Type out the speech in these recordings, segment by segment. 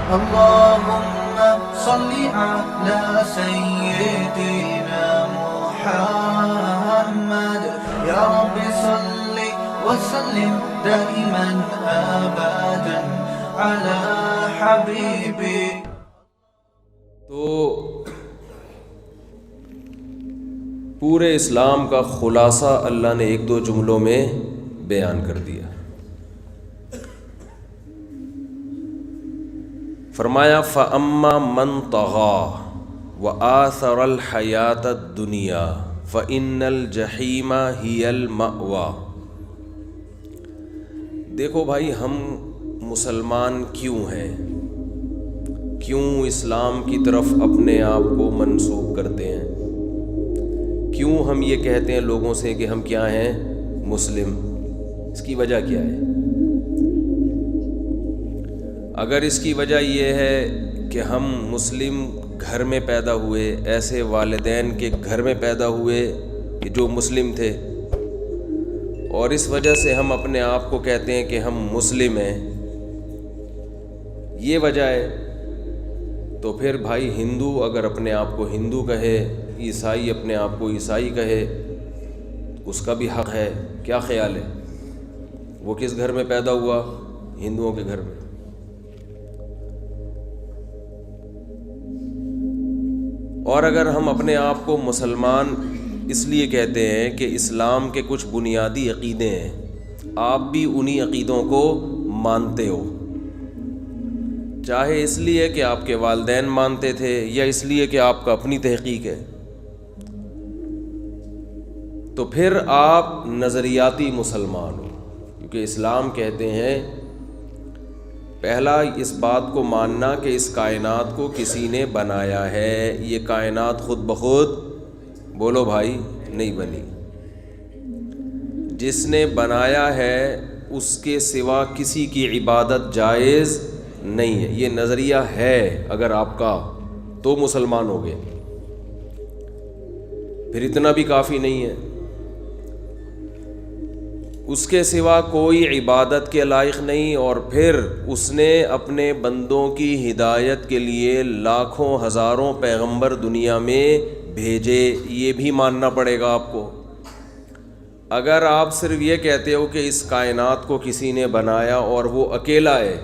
اللهم صل على سيدنا محمد يا رب صل وسلم دائما أبدا على حبيبي. تو پورے اسلام کا خلاصہ اللہ نے ایک دو جملوں میں بیان کر دیا. فرمایا فَأَمَّا مَنْ طَغَى وَآثَرَ الْحَيَاةَ الدُّنْيَا فَإِنَّ الْجَحِيمَ هِيَ الْمَأْوَى. دیکھو بھائی، ہم مسلمان کیوں ہیں؟ کیوں اسلام کی طرف اپنے آپ کو منسوب کرتے ہیں؟ کیوں ہم یہ کہتے ہیں لوگوں سے کہ ہم کیا ہیں؟ مسلم. اس کی وجہ کیا ہے؟ اگر اس کی وجہ یہ ہے کہ ہم مسلم گھر میں پیدا ہوئے، ایسے والدین کے گھر میں پیدا ہوئے کہ جو مسلم تھے، اور اس وجہ سے ہم اپنے آپ کو کہتے ہیں کہ ہم مسلم ہیں، یہ وجہ ہے، تو پھر بھائی ہندو اگر اپنے آپ کو ہندو کہے، عیسائی اپنے آپ کو عیسائی کہے، اس کا بھی حق ہے. کیا خیال ہے؟ وہ کس گھر میں پیدا ہوا؟ ہندوؤں کے گھر میں. اور اگر ہم اپنے آپ کو مسلمان اس لیے کہتے ہیں کہ اسلام کے کچھ بنیادی عقیدے ہیں، آپ بھی انہی عقیدوں کو مانتے ہو، چاہے اس لیے کہ آپ کے والدین مانتے تھے یا اس لیے کہ آپ کا اپنی تحقیق ہے، تو پھر آپ نظریاتی مسلمان ہو. کیونکہ اسلام کہتے ہیں پہلا اس بات کو ماننا کہ اس کائنات کو کسی نے بنایا ہے. یہ کائنات خود بخود، بولو بھائی، نہیں بنی. جس نے بنایا ہے اس کے سوا کسی کی عبادت جائز نہیں ہے. یہ نظریہ ہے اگر آپ کا، تو مسلمان ہو گئے. پھر اتنا بھی کافی نہیں ہے. اس کے سوا کوئی عبادت کے لائق نہیں، اور پھر اس نے اپنے بندوں کی ہدایت کے لیے لاکھوں ہزاروں پیغمبر دنیا میں بھیجے. یہ بھی ماننا پڑے گا آپ کو. اگر آپ صرف یہ کہتے ہو کہ اس کائنات کو کسی نے بنایا اور وہ اکیلا ہے،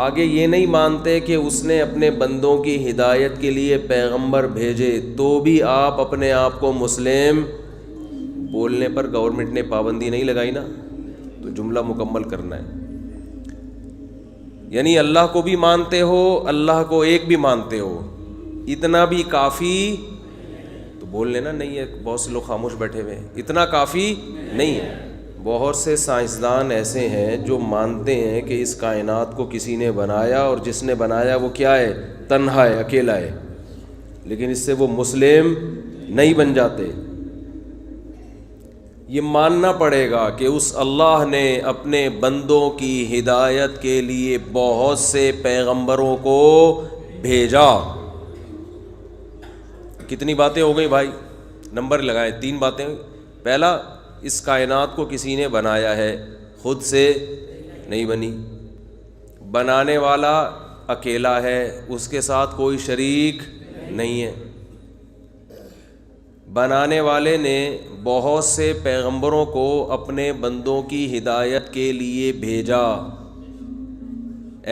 آگے یہ نہیں مانتے کہ اس نے اپنے بندوں کی ہدایت کے لیے پیغمبر بھیجے، تو بھی آپ اپنے آپ کو مسلم. بولنے پر گورنمنٹ نے پابندی نہیں لگائی نا، تو جملہ مکمل کرنا ہے. یعنی اللہ کو بھی مانتے ہو، اللہ کو ایک بھی مانتے ہو، اتنا بھی کافی تو بول لینا نہیں ہے. بہت سے لوگ خاموش بیٹھے ہوئے ہیں. اتنا کافی نہیں ہے. بہت سے سائنسدان ایسے ہیں جو مانتے ہیں کہ اس کائنات کو کسی نے بنایا، اور جس نے بنایا وہ کیا ہے؟ تنہا ہے، اکیلا ہے، لیکن اس سے وہ مسلم نہیں بن جاتے. یہ ماننا پڑے گا کہ اس اللہ نے اپنے بندوں کی ہدایت کے لیے بہت سے پیغمبروں کو بھیجا. کتنی باتیں ہو گئی بھائی؟ نمبر لگائیں. 3 باتیں. پہلا، اس کائنات کو کسی نے بنایا ہے، خود سے نہیں بنی. بنانے والا اکیلا ہے، اس کے ساتھ کوئی شریک نہیں ہے. بنانے والے نے بہت سے پیغمبروں کو اپنے بندوں کی ہدایت کے لیے بھیجا.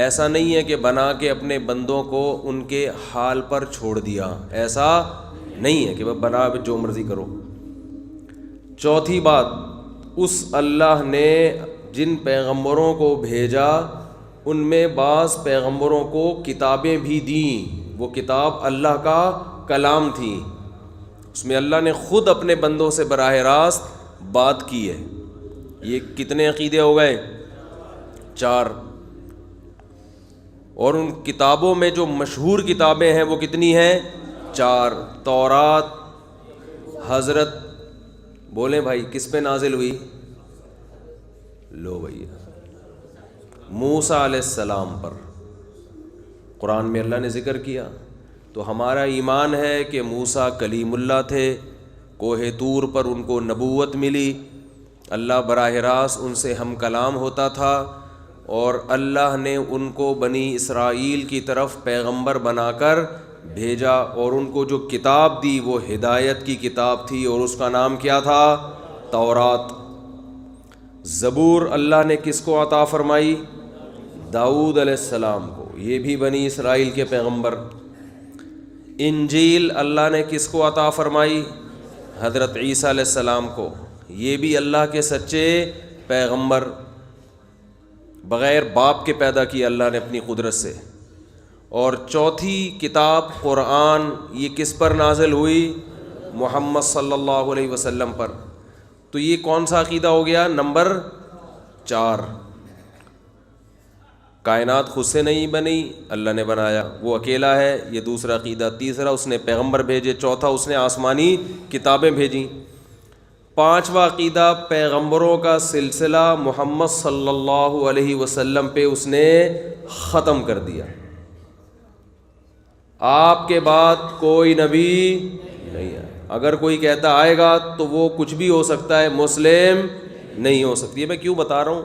ایسا نہیں ہے کہ بنا کے اپنے بندوں کو ان کے حال پر چھوڑ دیا. ایسا نہیں ہے کہ بنا جو مرضی کرو. چوتھی بات، اس اللہ نے جن پیغمبروں کو بھیجا ان میں بعض پیغمبروں کو کتابیں بھی دیں. وہ کتاب اللہ کا کلام تھی، اس میں اللہ نے خود اپنے بندوں سے براہ راست بات کی ہے. یہ کتنے عقیدے ہو گئے؟ 4. اور ان کتابوں میں جو مشہور کتابیں ہیں وہ کتنی ہیں؟ 4. تورات، حضرت، بولیں بھائی کس پہ نازل ہوئی؟ لو بھائی، موسیٰ علیہ السلام پر قرآن میں اللہ نے ذکر کیا. تو ہمارا ایمان ہے کہ موسیٰ کلیم اللہ تھے. کوہ طور پر ان کو نبوت ملی، اللہ براہ راست ان سے ہم کلام ہوتا تھا، اور اللہ نے ان کو بنی اسرائیل کی طرف پیغمبر بنا کر بھیجا، اور ان کو جو کتاب دی وہ ہدایت کی کتاب تھی، اور اس کا نام کیا تھا؟ تورات۔ زبور اللہ نے کس کو عطا فرمائی؟ داؤد علیہ السلام کو، یہ بھی بنی اسرائیل کے پیغمبر۔ انجیل اللہ نے کس کو عطا فرمائی؟ حضرت عیسیٰ علیہ السلام کو، یہ بھی اللہ کے سچے پیغمبر، بغیر باپ کے پیدا کیا اللہ نے اپنی قدرت سے۔ اور چوتھی کتاب قرآن، یہ کس پر نازل ہوئی؟ محمد صلی اللہ علیہ وسلم پر۔ تو یہ کون سا عقیدہ ہو گیا؟ نمبر 4۔ کائنات خود سے نہیں بنی، اللہ نے بنایا، وہ اکیلا ہے، یہ دوسرا عقیدہ۔ تیسرا، اس نے پیغمبر بھیجے۔ چوتھا، اس نے آسمانی کتابیں بھیجیں۔ پانچواں عقیدہ، پیغمبروں کا سلسلہ محمد صلی اللہ علیہ وسلم پہ اس نے ختم کر دیا۔ آپ کے بعد کوئی نبی نہیں ہے۔ اگر کوئی کہتا آئے گا تو وہ کچھ بھی ہو سکتا ہے، مسلم نہیں ہو سکتی ہے۔ میں کیوں بتا رہا ہوں؟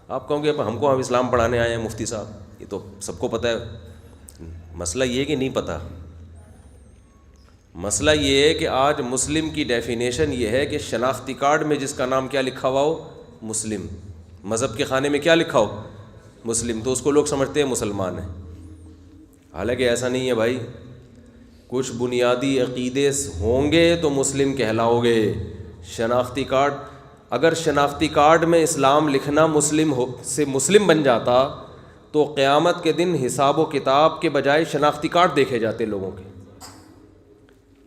آپ کہوں گے ہم کو اسلام پڑھانے آئے ہیں مفتی صاحب، یہ تو سب کو پتہ ہے۔ مسئلہ یہ ہے کہ نہیں پتہ، مسئلہ یہ ہے کہ آج مسلم کی ڈیفینیشن یہ ہے کہ شناختی کارڈ میں جس کا نام کیا لکھا ہوا ہو؟ مسلم۔ مذہب کے خانے میں کیا لکھا ہو؟ مسلم، تو اس کو لوگ سمجھتے ہیں مسلمان ہیں، حالانکہ ایسا نہیں ہے بھائی۔ کچھ بنیادی عقیدے ہوں گے تو مسلم کہلاؤ گے۔ شناختی کارڈ، اگر شناختی کارڈ میں اسلام لکھنا سے مسلم بن جاتا تو قیامت کے دن حساب و کتاب کے بجائے شناختی کارڈ دیکھے جاتے لوگوں کے۔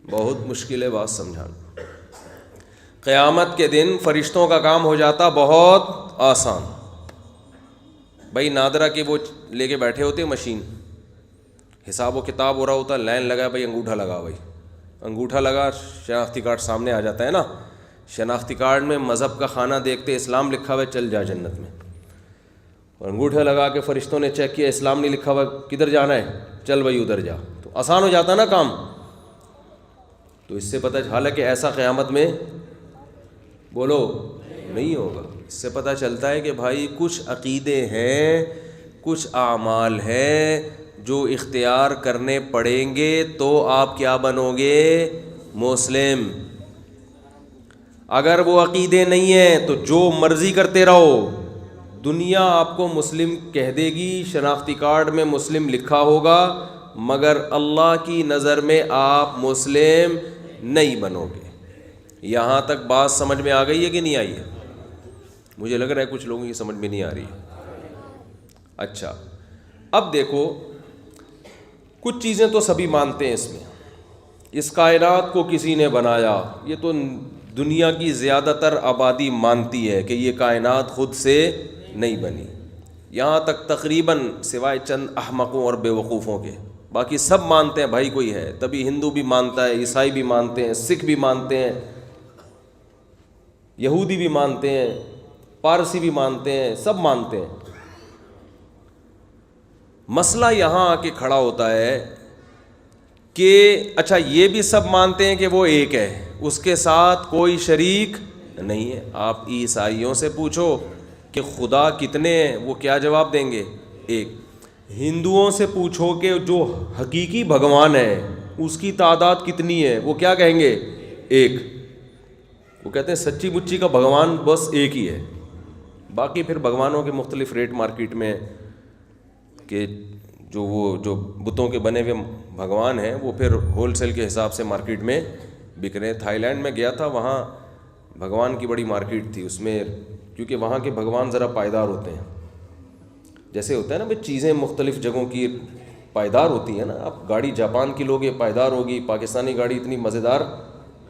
بہت مشکل ہے بات سمجھانا۔ قیامت کے دن فرشتوں کا کام ہو جاتا بہت آسان۔ بھائی نادرا کے وہ لے کے بیٹھے ہوتے مشین، حساب و کتاب ہو رہا ہوتا، لائن لگا، بھائی انگوٹھا لگا، بھائی انگوٹھا لگا، شناختی کارڈ سامنے آ جاتا ہے نا۔ شناختی کارڈ میں مذہب کا خانہ دیکھتے اسلام لکھا ہوا ہے، چل جا جنت میں۔ اور انگوٹھا لگا کے فرشتوں نے چیک کیا اسلام نہیں لکھا ہوا، کدھر جانا ہے؟ چل بھائی ادھر جا، تو آسان ہو جاتا نا کام۔ تو اس سے پتہ، حالانکہ ایسا قیامت میں بولو نہیں ہوگا۔ اس سے پتہ چلتا ہے کہ بھائی کچھ عقیدے ہیں، کچھ اعمال ہیں جو اختیار کرنے پڑیں گے تو آپ کیا بنو گے؟ مسلم۔ اگر وہ عقیدے نہیں ہیں تو جو مرضی کرتے رہو، دنیا آپ کو مسلم کہہ دے گی، شناختی کارڈ میں مسلم لکھا ہوگا، مگر اللہ کی نظر میں آپ مسلم نہیں بنو گے۔ یہاں تک بات سمجھ میں آ گئی ہے کہ نہیں آئی ہے؟ مجھے لگ رہا ہے کچھ لوگوں کی سمجھ میں نہیں آ رہی ہے۔ اچھا، اب دیکھو، کچھ چیزیں تو سبھی مانتے ہیں اس میں۔ اس کائنات کو کسی نے بنایا، یہ تو دنیا کی زیادہ تر آبادی مانتی ہے کہ یہ کائنات خود سے نہیں بنی، یہاں تک تقریباً سوائے چند احمقوں اور بے وقوفوں کے، باقی سب مانتے ہیں بھائی کوئی ہے۔ تبھی ہندو بھی مانتا ہے، عیسائی بھی مانتے ہیں، سکھ بھی مانتے ہیں، یہودی بھی مانتے ہیں، پارسی بھی مانتے ہیں، سب مانتے ہیں۔ مسئلہ یہاں آ کے کھڑا ہوتا ہے کہ اچھا یہ بھی سب مانتے ہیں کہ وہ ایک ہے، اس کے ساتھ کوئی شریک نہیں ہے۔ آپ عیسائیوں سے پوچھو کہ خدا کتنے ہیں، وہ کیا جواب دیں گے؟ ایک۔ ہندوؤں سے پوچھو کہ جو حقیقی بھگوان ہے اس کی تعداد کتنی ہے، وہ کیا کہیں گے؟ ایک۔ وہ کہتے ہیں سچی مچی کا بھگوان بس ایک ہی ہے، باقی پھر بھگوانوں کے مختلف ریٹ مارکیٹ میں، کہ جو بتوں کے بنے ہوئے بھگوان ہیں وہ پھر ہول سیل کے حساب سے مارکیٹ میں بک رہے ہیں۔ تھائی لینڈ میں گیا تھا، وہاں بھگوان کی بڑی مارکیٹ تھی، اس میں کیونکہ وہاں کے بھگوان ذرا پائیدار ہوتے ہیں، جیسے ہوتا ہے نا بھائی چیزیں مختلف جگہوں کی پائیدار ہوتی ہیں نا۔ اب گاڑی جاپان کی لوگے پائیدار ہوگی، پاکستانی گاڑی اتنی مزیدار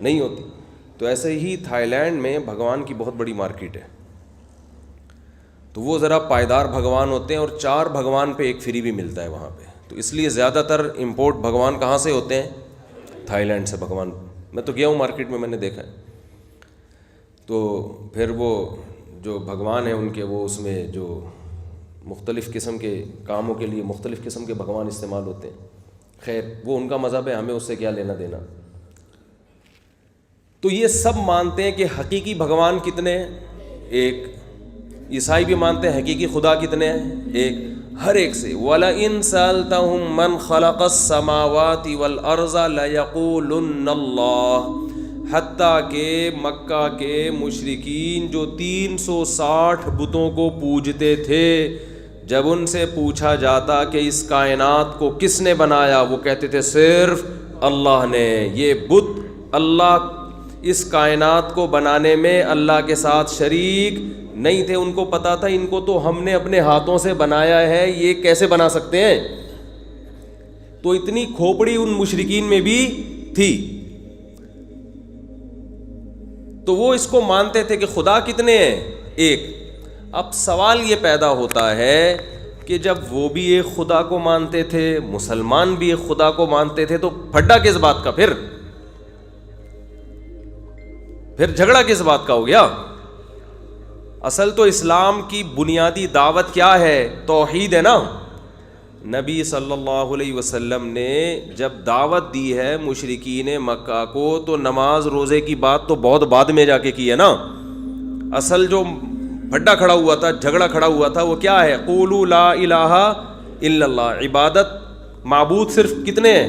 نہیں ہوتی، تو ایسے ہی تھائی لینڈ میں بھگوان کی بہت بڑی مارکیٹ ہے، تو وہ ذرا پائیدار بھگوان ہوتے ہیں، اور 4 بھگوان پہ ایک فری بھی ملتا ہے وہاں پہ، تو اس لیے زیادہ تر امپورٹ بھگوان کہاں سے ہوتے ہیں؟ تھائی لینڈ سے بھگوان۔ میں تو گیا ہوں مارکیٹ میں، میں نے دیکھا ہے۔ تو پھر وہ جو بھگوان ہیں ان کے، وہ اس میں جو مختلف قسم کے کاموں کے لیے مختلف قسم کے بھگوان استعمال ہوتے ہیں۔ خیر وہ ان کا مذہب ہے، ہمیں اس سے کیا لینا دینا۔ تو یہ سب مانتے ہیں کہ حقیقی بھگوان کتنے ہیں؟ ایک۔ عیسائی بھی مانتے ہیں حقیقی خدا کتنے ہیں؟ ایک، ہر ایک سے وَلَئِن سَأَلْتَهُم مَّنْ خَلَقَ السَّمَاوَاتِ وَالْأَرْضَ لَيَقُولُنَّ اللَّهُ، حتیٰ کہ مکہ کے مشرکین جو 360 بتوں کو پوجتے تھے، جب ان سے پوچھا جاتا کہ اس کائنات کو کس نے بنایا، وہ کہتے تھے صرف اللہ نے۔ یہ بت اللہ اس کائنات کو بنانے میں اللہ کے ساتھ شریک نہیں تھے، ان کو پتا تھا ان کو تو ہم نے اپنے ہاتھوں سے بنایا ہے، یہ کیسے بنا سکتے ہیں؟ تو اتنی کھوپڑی ان مشرکین میں بھی تھی، تو وہ اس کو مانتے تھے کہ خدا کتنے ہیں؟ ایک۔ اب سوال یہ پیدا ہوتا ہے کہ جب وہ بھی ایک خدا کو مانتے تھے، مسلمان بھی ایک خدا کو مانتے تھے، تو پھڈا کس بات کا؟ پھر جھگڑا کس بات کا ہو گیا؟ اصل تو اسلام کی بنیادی دعوت کیا ہے؟ توحید ہے نا۔ نبی صلی اللہ علیہ وسلم نے جب دعوت دی ہے مشرکین مکہ کو، تو نماز روزے کی بات تو بہت بعد میں جا کے کی ہے نا۔ اصل جو پھڈا کھڑا ہوا تھا، جھگڑا کھڑا ہوا تھا، وہ کیا ہے؟ قولوا لا الہ الا اللہ، عبادت معبود صرف کتنے ہیں؟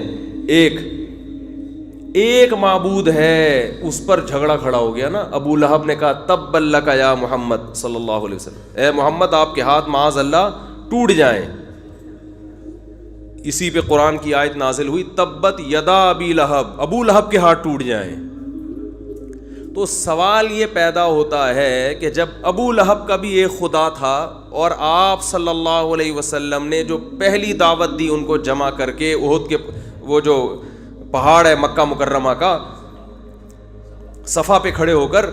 ایک معبود ہے، اس پر جھگڑا کھڑا ہو گیا نا۔ ابو لہب نے کہا تبا لک یا محمد صلی اللہ علیہ وسلم، اے محمد آپ کے ہاتھ معاذ اللہ ٹوٹ جائیں۔ اسی پہ قرآن کی آیت نازل ہوئی تبت یدا ابی لہب، ابو لہب کے ہاتھ ٹوٹ جائیں۔ تو سوال یہ پیدا ہوتا ہے کہ جب ابو لہب کا بھی ایک خدا تھا، اور آپ صلی اللہ علیہ وسلم نے جو پہلی دعوت دی ان کو جمع کر کے احد کے وہ جو پہاڑ ہے مکہ مکرمہ کا، صفا پہ کھڑے ہو کر،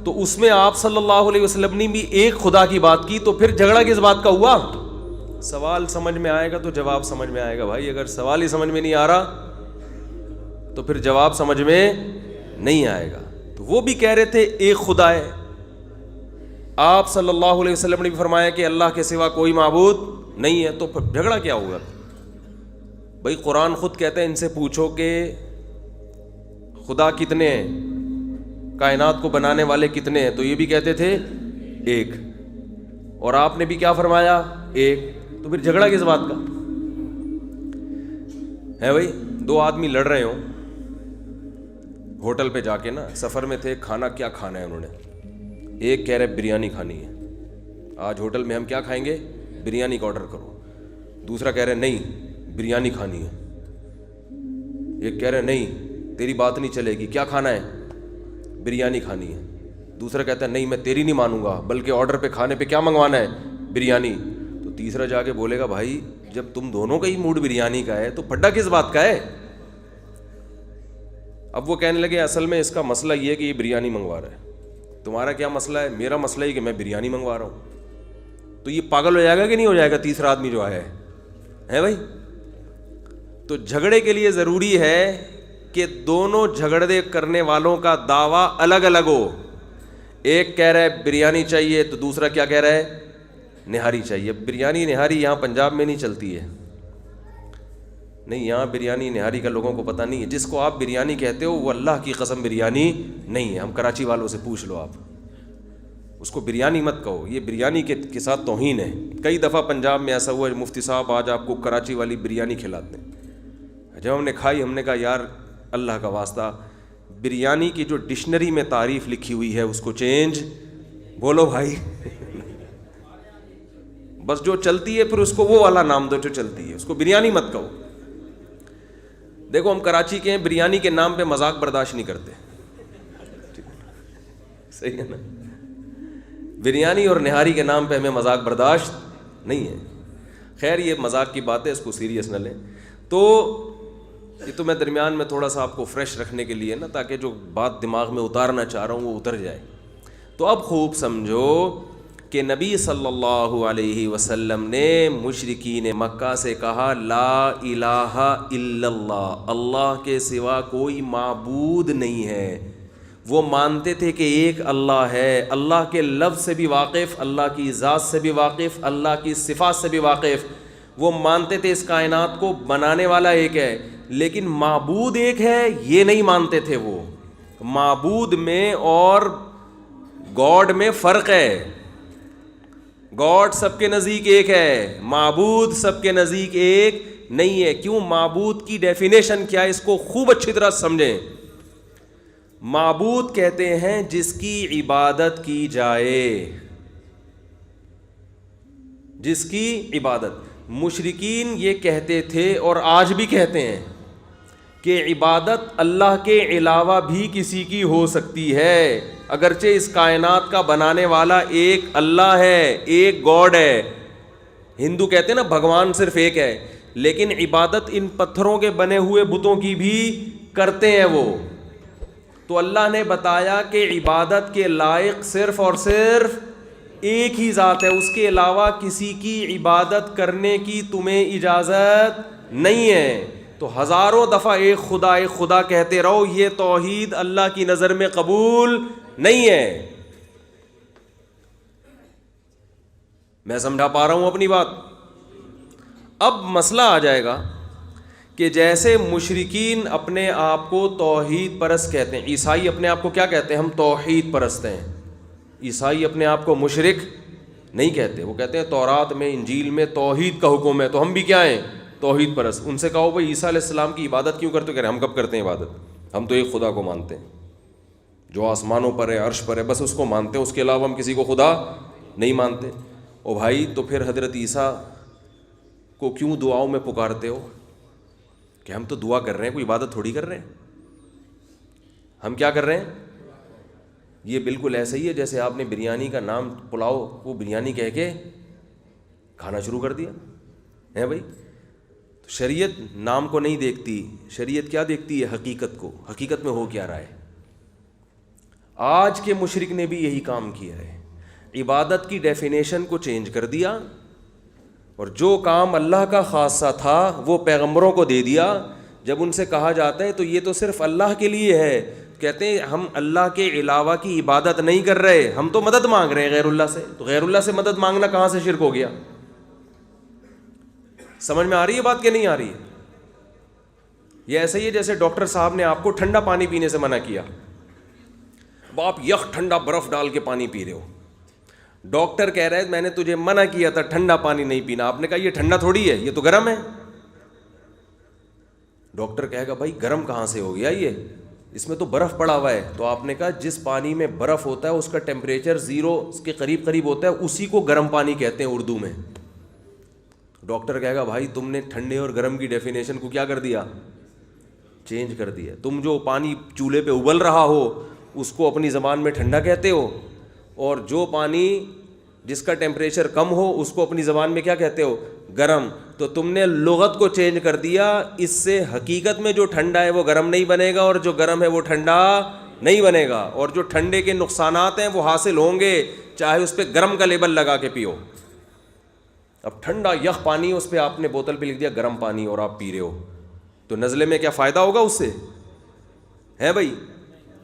تو اس میں آپ صلی اللہ علیہ وسلم نے بھی ایک خدا کی بات کی، تو پھر جھگڑا کس بات کا ہوا؟ سوال سمجھ میں آئے گا تو جواب سمجھ میں آئے گا بھائی، اگر سوال ہی سمجھ میں نہیں آ رہا تو پھر جواب سمجھ میں نہیں آئے گا۔ تو وہ بھی کہہ رہے تھے ایک خدا ہے، آپ صلی اللہ علیہ وسلم نے بھی فرمایا کہ اللہ کے سوا کوئی معبود نہیں ہے، تو پھر جھگڑا کیا ہوگا بھائی؟ قرآن خود کہتے ہیں ان سے پوچھو کہ خدا کتنے ہیں، کائنات کو بنانے والے کتنے ہیں، تو یہ بھی کہتے تھے ایک، اور آپ نے بھی کیا فرمایا؟ ایک۔ تو پھر جھگڑا کس بات کا ہے بھائی؟ دو آدمی لڑ رہے ہوں ہوٹل پہ جا کے نا، سفر میں تھے، کھانا کیا کھانا ہے انہوں نے، ایک کہہ رہے بریانی کھانی ہے، آج ہوٹل میں ہم کیا کھائیں گے؟ بریانی کا آرڈر کرو۔ دوسرا کہہ رہے نہیں بریانی کھانی ہے، ایک کہہ رہے نہیں تیری بات نہیں چلے گی، کیا کھانا ہے؟ بریانی کھانی ہے۔ دوسرا کہتا ہے نہیں میں تیری نہیں مانوں گا، بلکہ آرڈر پہ کھانے پہ کیا منگوانا ہے؟ بریانی۔ تو تیسرا جا کے بولے گا بھائی جب تم دونوں کا ہی موڈ بریانی کا ہے تو پھڈا کس بات کا ہے؟ اب وہ کہنے لگے اصل میں اس کا مسئلہ یہ ہے کہ یہ بریانی منگوا رہا ہے، تمہارا کیا مسئلہ ہے؟ میرا مسئلہ یہ کہ میں بریانی منگوا رہا ہوں۔ تو یہ پاگل ہو جائے گا کہ نہیں ہو جائے گا تیسرا آدمی جو آیا ہے بھائی؟ تو جھگڑے کے لیے ضروری ہے کہ دونوں جھگڑے کرنے والوں کا دعویٰ الگ الگ ہو۔ ایک کہہ رہا ہے بریانی چاہیے تو دوسرا کیا کہہ رہا ہے؟ نہاری چاہیے۔ بریانی نہاری یہاں پنجاب میں نہیں چلتی ہے، نہیں، یہاں بریانی نہاری کا لوگوں کو پتہ نہیں ہے۔ جس کو آپ بریانی کہتے ہو وہ اللہ کی قسم بریانی نہیں ہے، ہم کراچی والوں سے پوچھ لو، آپ اس کو بریانی مت کہو، یہ بریانی کے ساتھ توہین ہے۔ کئی دفعہ پنجاب میں ایسا ہوا ہے مفتی صاحب آج آپ کو کراچی والی بریانی کھلاتے ہیں، جب ہم نے کھائی ہم نے کہا یار اللہ کا واسطہ بریانی کی جو ڈکشنری میں تعریف لکھی ہوئی ہے اس کو چینج، بولو بھائی بس جو چلتی ہے پھر اس کو وہ والا نام دو جو چلتی ہے، اس کو بریانی مت کہو۔ دیکھو ہم کراچی کے ہیں، بریانی کے نام پہ مذاق برداشت نہیں کرتے، صحیح ہے نا؟ بریانی اور نہاری کے نام پہ ہمیں مذاق برداشت نہیں ہے۔ خیر یہ مذاق کی بات ہے، اس کو سیریس نہ لیں۔ تو یہ تو میں درمیان میں تھوڑا سا آپ کو فریش رکھنے کے لیے نا، تاکہ جو بات دماغ میں اتارنا چاہ رہا ہوں وہ اتر جائے۔ تو اب خوب سمجھو کہ نبی صلی اللہ علیہ وسلم نے مشرکین مکہ سے کہا لا الہ الا اللہ، اللہ کے سوا کوئی معبود نہیں ہے۔ وہ مانتے تھے کہ ایک اللہ ہے، اللہ کے لفظ سے بھی واقف، اللہ کی ذات سے بھی واقف، اللہ کی صفات سے بھی واقف۔ وہ مانتے تھے اس کائنات کو بنانے والا ایک ہے، لیکن معبود ایک ہے یہ نہیں مانتے تھے۔ وہ معبود میں اور گاڈ میں فرق ہے۔ گاڈ سب کے نزدیک ایک ہے, معبود سب کے نزدیک ایک نہیں ہے. کیوں؟ معبود کی ڈیفینیشن کیا ہے, اس کو خوب اچھی طرح سمجھیں. معبود کہتے ہیں جس کی عبادت کی جائے, جس کی عبادت. مشرکین یہ کہتے تھے اور آج بھی کہتے ہیں کہ عبادت اللہ کے علاوہ بھی کسی کی ہو سکتی ہے, اگرچہ اس کائنات کا بنانے والا ایک اللہ ہے, ایک گاڈ ہے. ہندو کہتے ہیں نا بھگوان صرف ایک ہے, لیکن عبادت ان پتھروں کے بنے ہوئے بتوں کی بھی کرتے ہیں وہ. تو اللہ نے بتایا کہ عبادت کے لائق صرف اور صرف ایک ہی ذات ہے, اس کے علاوہ کسی کی عبادت کرنے کی تمہیں اجازت نہیں ہے. تو ہزاروں دفعہ ایک خدا کہتے رہو, یہ توحید اللہ کی نظر میں قبول نہیں ہے. میں سمجھا پا رہا ہوں اپنی بات؟ اب مسئلہ آ جائے گا کہ جیسے مشرکین اپنے آپ کو توحید پرست کہتے ہیں, عیسائی اپنے آپ کو کیا کہتے ہیں؟ ہم توحید پرست ہیں. عیسائی اپنے آپ کو مشرک نہیں کہتے, وہ کہتے ہیں تورات میں انجیل میں توحید کا حکم ہے, تو ہم بھی کیا ہیں؟ توحید پرست. ان سے کہو بھائی عیسیٰ علیہ السلام کی عبادت کیوں کرتے ہو؟ کہہ رہے ہم کب کرتے ہیں عبادت, ہم تو ایک خدا کو مانتے ہیں جو آسمانوں پر ہے, عرش پر ہے, بس اس کو مانتے ہیں, اس کے علاوہ ہم کسی کو خدا نہیں مانتے. او بھائی تو پھر حضرت عیسیٰ کو کیوں دعاؤں میں پکارتے ہو؟ کہ ہم تو دعا کر رہے ہیں, کوئی عبادت تھوڑی کر رہے ہیں. ہم کیا کر رہے ہیں؟ یہ بالکل ایسا ہی ہے جیسے آپ نے بریانی کا نام پلاؤ وہ بریانی کہہ کے کھانا شروع کر دیا ہے بھائی. تو شریعت نام کو نہیں دیکھتی, شریعت کیا دیکھتی ہے؟ حقیقت کو, حقیقت میں ہو کیا رہا ہے. آج کے مشرک نے بھی یہی کام کیا ہے, عبادت کی ڈیفینیشن کو چینج کر دیا, اور جو کام اللہ کا خاصہ تھا وہ پیغمبروں کو دے دیا. جب ان سے کہا جاتا ہے تو یہ تو صرف اللہ کے لیے ہے, کہتے ہیں ہم اللہ کے علاوہ کی عبادت نہیں کر رہے, ہم تو مدد مانگ رہے ہیں غیر اللہ سے. تو غیر اللہ سے مدد مانگنا کہاں سے شرک ہو گیا؟ سمجھ میں آ رہی ہے بات کہ نہیں آ رہی ہے؟ یہ ایسا ہی ہے جیسے ڈاکٹر صاحب نے آپ کو ٹھنڈا پانی پینے سے منع کیا, اب آپ یخ ٹھنڈا برف ڈال کے پانی پی رہے ہو. ڈاکٹر کہہ رہا ہے میں نے تجھے منع کیا تھا ٹھنڈا پانی نہیں پینا, آپ نے کہا یہ ٹھنڈا تھوڑی ہے, یہ تو گرم ہے. ڈاکٹر کہے گا بھائی گرم کہاں سے ہو گیا, یہ اس میں تو برف پڑا ہوا ہے. تو آپ نے کہا جس پانی میں برف ہوتا ہے اس کا ٹیمپریچر 0 کے قریب ہوتا ہے, اسی کو گرم پانی کہتے ہیں اردو میں. ڈاکٹر کہے گا بھائی تم نے ٹھنڈے اور گرم کی ڈیفینیشن کو کیا کر دیا؟ چینج کر دیا. تم جو پانی چولہے پہ ابل رہا ہو اس کو اپنی زبان میں ٹھنڈا کہتے ہو, اور جو پانی جس کا ٹیمپریچر کم ہو اس کو اپنی زبان میں کیا کہتے ہو؟ گرم. تو تم نے لغت کو چینج کر دیا, اس سے حقیقت میں جو ٹھنڈا ہے وہ گرم نہیں بنے گا, اور جو گرم ہے وہ ٹھنڈا نہیں بنے گا, اور جو ٹھنڈے کے نقصانات ہیں وہ حاصل ہوں گے چاہے اس پہ گرم کا لیبل لگا کے پیو. اب ٹھنڈا یخ پانی, اس پہ آپ نے بوتل پہ لکھ دیا گرم پانی اور آپ پی رہے ہو, تو نزلے میں کیا فائدہ ہوگا اس سے؟ ہے بھائی.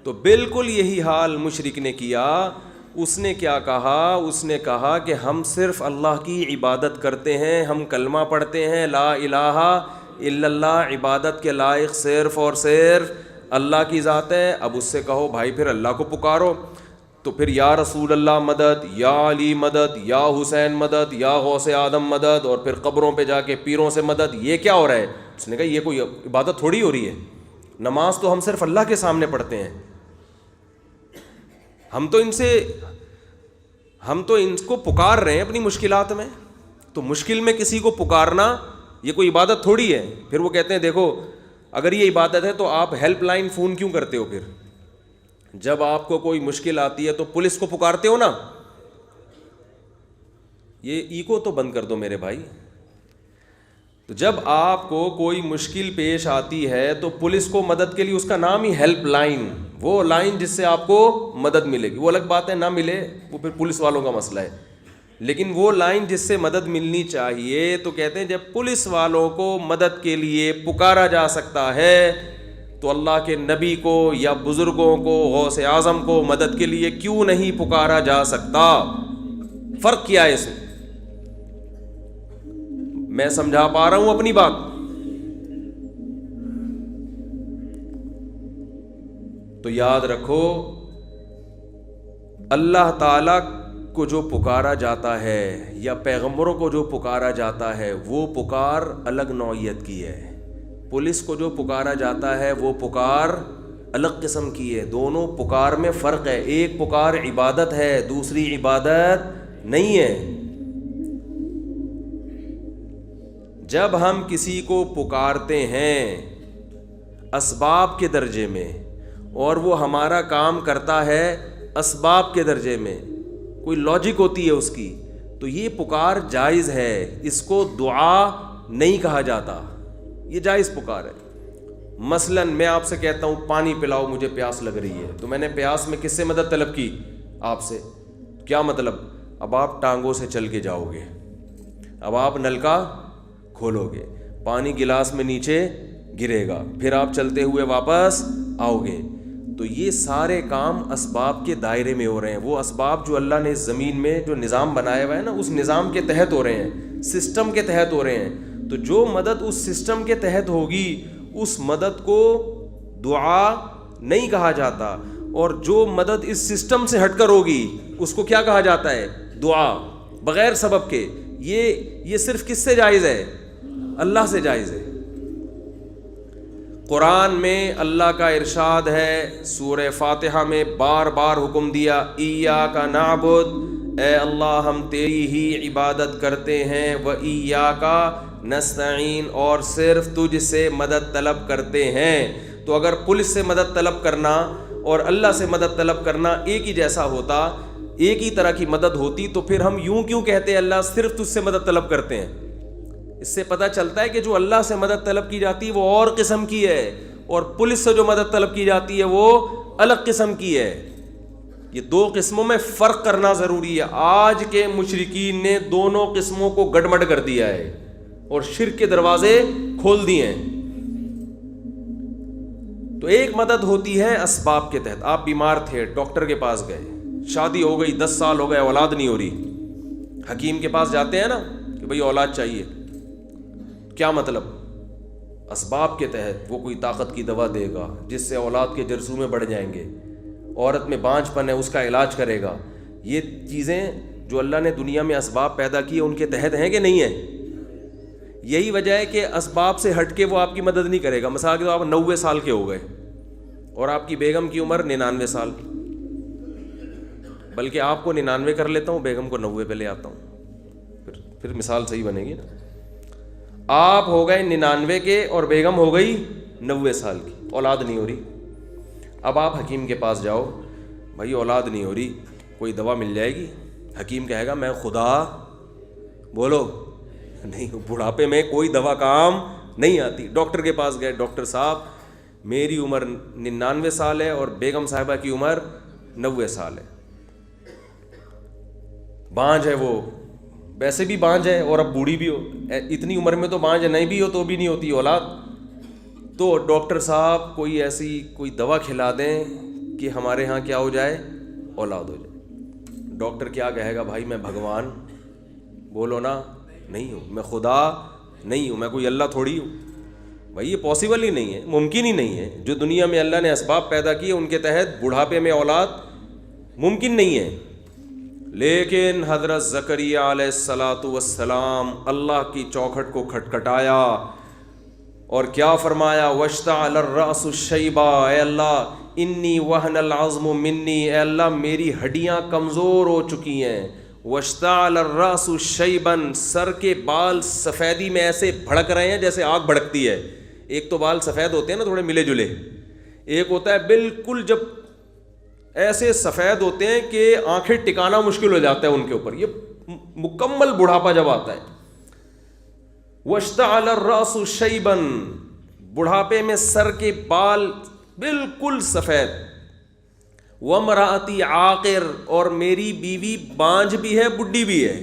تو بالکل یہی حال مشرک نے کیا. اس نے کیا کہا؟ اس نے کہا کہ ہم صرف اللہ کی عبادت کرتے ہیں, ہم کلمہ پڑھتے ہیں لا الہ الا اللہ, عبادت کے لائق صرف اور صرف اللہ کی ذات ہے. اب اس سے کہو بھائی پھر اللہ کو پکارو, تو پھر یا رسول اللہ مدد, یا علی مدد, یا حسین مدد, یا غوث آدم مدد, اور پھر قبروں پہ جا کے پیروں سے مدد. یہ کیا ہو رہا ہے؟ اس نے کہا یہ کوئی عبادت تھوڑی ہو رہی ہے. نماز تو ہم صرف اللہ کے سامنے پڑھتے ہیں, ہم تو ان کو پکار رہے ہیں اپنی مشکلات میں. تو مشکل میں کسی کو پکارنا یہ کوئی عبادت تھوڑی ہے. پھر وہ کہتے ہیں دیکھو اگر یہ عبادت ہے تو آپ ہیلپ لائن فون کیوں کرتے ہو؟ پھر جب آپ کو کوئی مشکل آتی ہے تو پولیس کو پکارتے ہو نا. یہ ایگو تو بند کر دو میرے بھائی. تو جب آپ کو کوئی مشکل پیش آتی ہے تو پولیس کو مدد کے لیے اس کا نام ہی ہیلپ لائن, وہ لائن جس سے آپ کو مدد ملے گی. وہ الگ بات ہے نہ ملے وہ پھر پولیس والوں کا مسئلہ ہے, لیکن وہ لائن جس سے مدد ملنی چاہیے. تو کہتے ہیں جب پولیس والوں کو مدد کے لیے پکارا جا سکتا ہے تو اللہ کے نبی کو یا بزرگوں کو, غوث اعظم کو مدد کے لیے کیوں نہیں پکارا جا سکتا؟ فرق کیا ہے اس میں؟ میں سمجھا پا رہا ہوں اپنی بات؟ تو یاد رکھو اللہ تعالی کو جو پکارا جاتا ہے یا پیغمبروں کو جو پکارا جاتا ہے وہ پکار الگ نوعیت کی ہے، پولیس کو جو پکارا جاتا ہے وہ پکار الگ قسم کی ہے. دونوں پکار میں فرق ہے. ایک پکار عبادت ہے، دوسری عبادت نہیں ہے. جب ہم کسی کو پکارتے ہیں اسباب کے درجے میں اور وہ ہمارا کام کرتا ہے اسباب کے درجے میں، کوئی لاجک ہوتی ہے اس کی، تو یہ پکار جائز ہے. اس کو دعا نہیں کہا جاتا، یہ جائز پکار ہے. مثلا میں آپ سے کہتا ہوں پانی پلاؤ، مجھے پیاس لگ رہی ہے، تو میں نے پیاس میں کس سے مدد طلب کی؟ آپ سے. کیا مطلب؟ اب آپ ٹانگوں سے چل کے جاؤ گے، اب آپ نلکا کھولو گے، پانی گلاس میں نیچے گرے گا، پھر آپ چلتے ہوئے واپس آؤ گے. تو یہ سارے کام اسباب کے دائرے میں ہو رہے ہیں. وہ اسباب جو اللہ نے زمین میں جو نظام بنایا ہوا ہے نا، اس نظام کے تحت ہو رہے ہیں، سسٹم کے تحت ہو رہے ہیں. تو جو مدد اس سسٹم کے تحت ہوگی اس مدد کو دعا نہیں کہا جاتا، اور جو مدد اس سسٹم سے ہٹ کر ہوگی اس کو کیا کہا جاتا ہے؟ دعا، بغیر سبب کے. یہ صرف کس سے جائز ہے؟ اللہ سے جائز ہے. قرآن میں اللہ کا ارشاد ہے، سورہ فاتحہ میں بار بار حکم دیا، ایاک نعبد، اے اللہ ہم تیری ہی عبادت کرتے ہیں، و ایاک نستعین، اور صرف تجھ سے مدد طلب کرتے ہیں. تو اگر پولیس سے مدد طلب کرنا اور اللہ سے مدد طلب کرنا ایک ہی جیسا ہوتا، ایک ہی طرح کی مدد ہوتی، تو پھر ہم یوں کیوں کہتے ہیں اللہ صرف تجھ سے مدد طلب کرتے ہیں؟ اس سے پتہ چلتا ہے کہ جو اللہ سے مدد طلب کی جاتی ہے وہ اور قسم کی ہے، اور پولیس سے جو مدد طلب کی جاتی ہے وہ الگ قسم کی ہے. یہ دو قسموں میں فرق کرنا ضروری ہے. آج کے مشرکین نے دونوں قسموں کو گڑبڑ کر دیا ہے اور شرک کے دروازے کھول دیے ہیں. تو ایک مدد ہوتی ہے اسباب کے تحت. آپ بیمار تھے، ڈاکٹر کے پاس گئے، شادی ہو گئی، 10 سال ہو گئے، اولاد نہیں ہو رہی، حکیم کے پاس جاتے ہیں نا کہ بھئی اولاد چاہیے. کیا مطلب؟ اسباب کے تحت وہ کوئی طاقت کی دوا دے گا جس سے اولاد کے جرثومے بڑھ جائیں گے، عورت میں بانجھ پن ہے اس کا علاج کرے گا. یہ چیزیں جو اللہ نے دنیا میں اسباب پیدا کیے ان کے تحت ہیں کہ نہیں ہیں؟ یہی وجہ ہے کہ اسباب سے ہٹ کے وہ آپ کی مدد نہیں کرے گا. مثال کے طور آپ 90 سال کے ہو گئے اور آپ کی بیگم کی عمر 99 سال، بلکہ آپ کو 99 کر لیتا ہوں، بیگم کو 90 پہ لے آتا ہوں، پھر مثال صحیح بنے گی نا. آپ ہو گئے 99 کے اور بیگم ہو گئی 90 سال کی، اولاد نہیں ہو رہی. اب آپ حکیم کے پاس جاؤ، بھائی اولاد نہیں ہو رہی، کوئی دوا مل جائے گی؟ حکیم کہے گا میں خدا بولو نہیں، بڑھاپے میں کوئی دوا کام نہیں آتی. ڈاکٹر کے پاس گئے، ڈاکٹر صاحب میری عمر 99 سال ہے اور بیگم صاحبہ کی عمر 90 سال ہے، بانجھ ہے، وہ ویسے بھی بانجھ ہے اور اب بوڑھی بھی ہو، اتنی عمر میں تو بانجھ نہیں بھی ہو تو بھی نہیں ہوتی اولاد. تو ڈاکٹر صاحب کوئی ایسی کوئی دوا کھلا دیں کہ ہمارے ہاں کیا ہو جائے؟ اولاد ہو جائے. ڈاکٹر کیا کہے گا؟ بھائی میں بھگوان بولو نا نہیں ہوں، میں خدا نہیں ہوں، میں کوئی اللہ تھوڑی ہوں. بھائی یہ پاسبل ہی نہیں ہے، ممکن ہی نہیں ہے. جو دنیا میں اللہ نے اسباب پیدا کیے ان کے تحت بڑھاپے میں اولاد ممکن نہیں ہے. لیکن حضرت زکریا علیہ الصلاۃ والسلام اللہ کی چوکھٹ کو کھٹکھٹایا اور کیا فرمایا؟ واشتعل الرأس شیبا، اے اللہ انی وہن العظم منی، اے اللہ میری ہڈیاں کمزور ہو چکی ہیں. واشتعل الرأس شیبا، سر کے بال سفیدی میں ایسے بھڑک رہے ہیں جیسے آگ بھڑکتی ہے. ایک تو بال سفید ہوتے ہیں نا تھوڑے ملے جلے، ایک ہوتا ہے بالکل جب ایسے سفید ہوتے ہیں کہ آنکھیں ٹکانا مشکل ہو جاتا ہے ان کے اوپر. یہ مکمل بڑھاپا جب آتا ہے. واشتعل الرأس شیبا، بڑھاپے میں سر کے بال بالکل سفید. وامرأتی عاقر، اور میری بیوی بانجھ بھی ہے، بڈھی بھی ہے.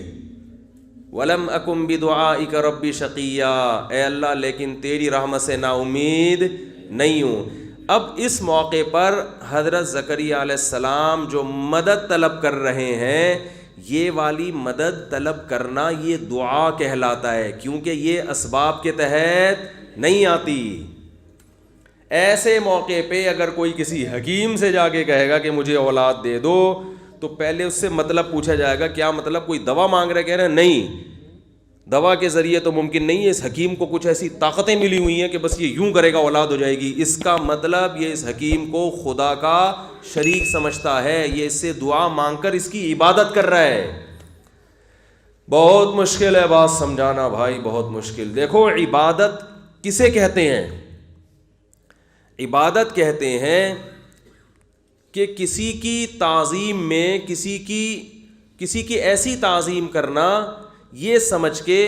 ولم اکن بدعائک ربی شقیا، اے اللہ لیکن تیری رحمت سے نا امید نہیں ہوں. اب اس موقع پر حضرت زکریا علیہ السلام جو مدد طلب کر رہے ہیں، یہ والی مدد طلب کرنا یہ دعا کہلاتا ہے، کیونکہ یہ اسباب کے تحت نہیں آتی. ایسے موقع پہ اگر کوئی کسی حکیم سے جا کے کہے گا کہ مجھے اولاد دے دو، تو پہلے اس سے مطلب پوچھا جائے گا. کیا مطلب؟ کوئی دوا مانگ رہے؟ کہہ رہے ہیں نہیں, دوا کے ذریعے تو ممکن نہیں ہے, اس حکیم کو کچھ ایسی طاقتیں ملی ہوئی ہیں کہ بس یہ یوں کرے گا اولاد ہو جائے گی. اس کا مطلب یہ اس حکیم کو خدا کا شریک سمجھتا ہے, یہ اس سے دعا مانگ کر اس کی عبادت کر رہا ہے. بہت مشکل ہے بات سمجھانا بھائی, بہت مشکل. دیکھو عبادت کسے کہتے ہیں؟ عبادت کہتے ہیں کہ کسی کی تعظیم میں کسی کی ایسی تعظیم کرنا یہ سمجھ کے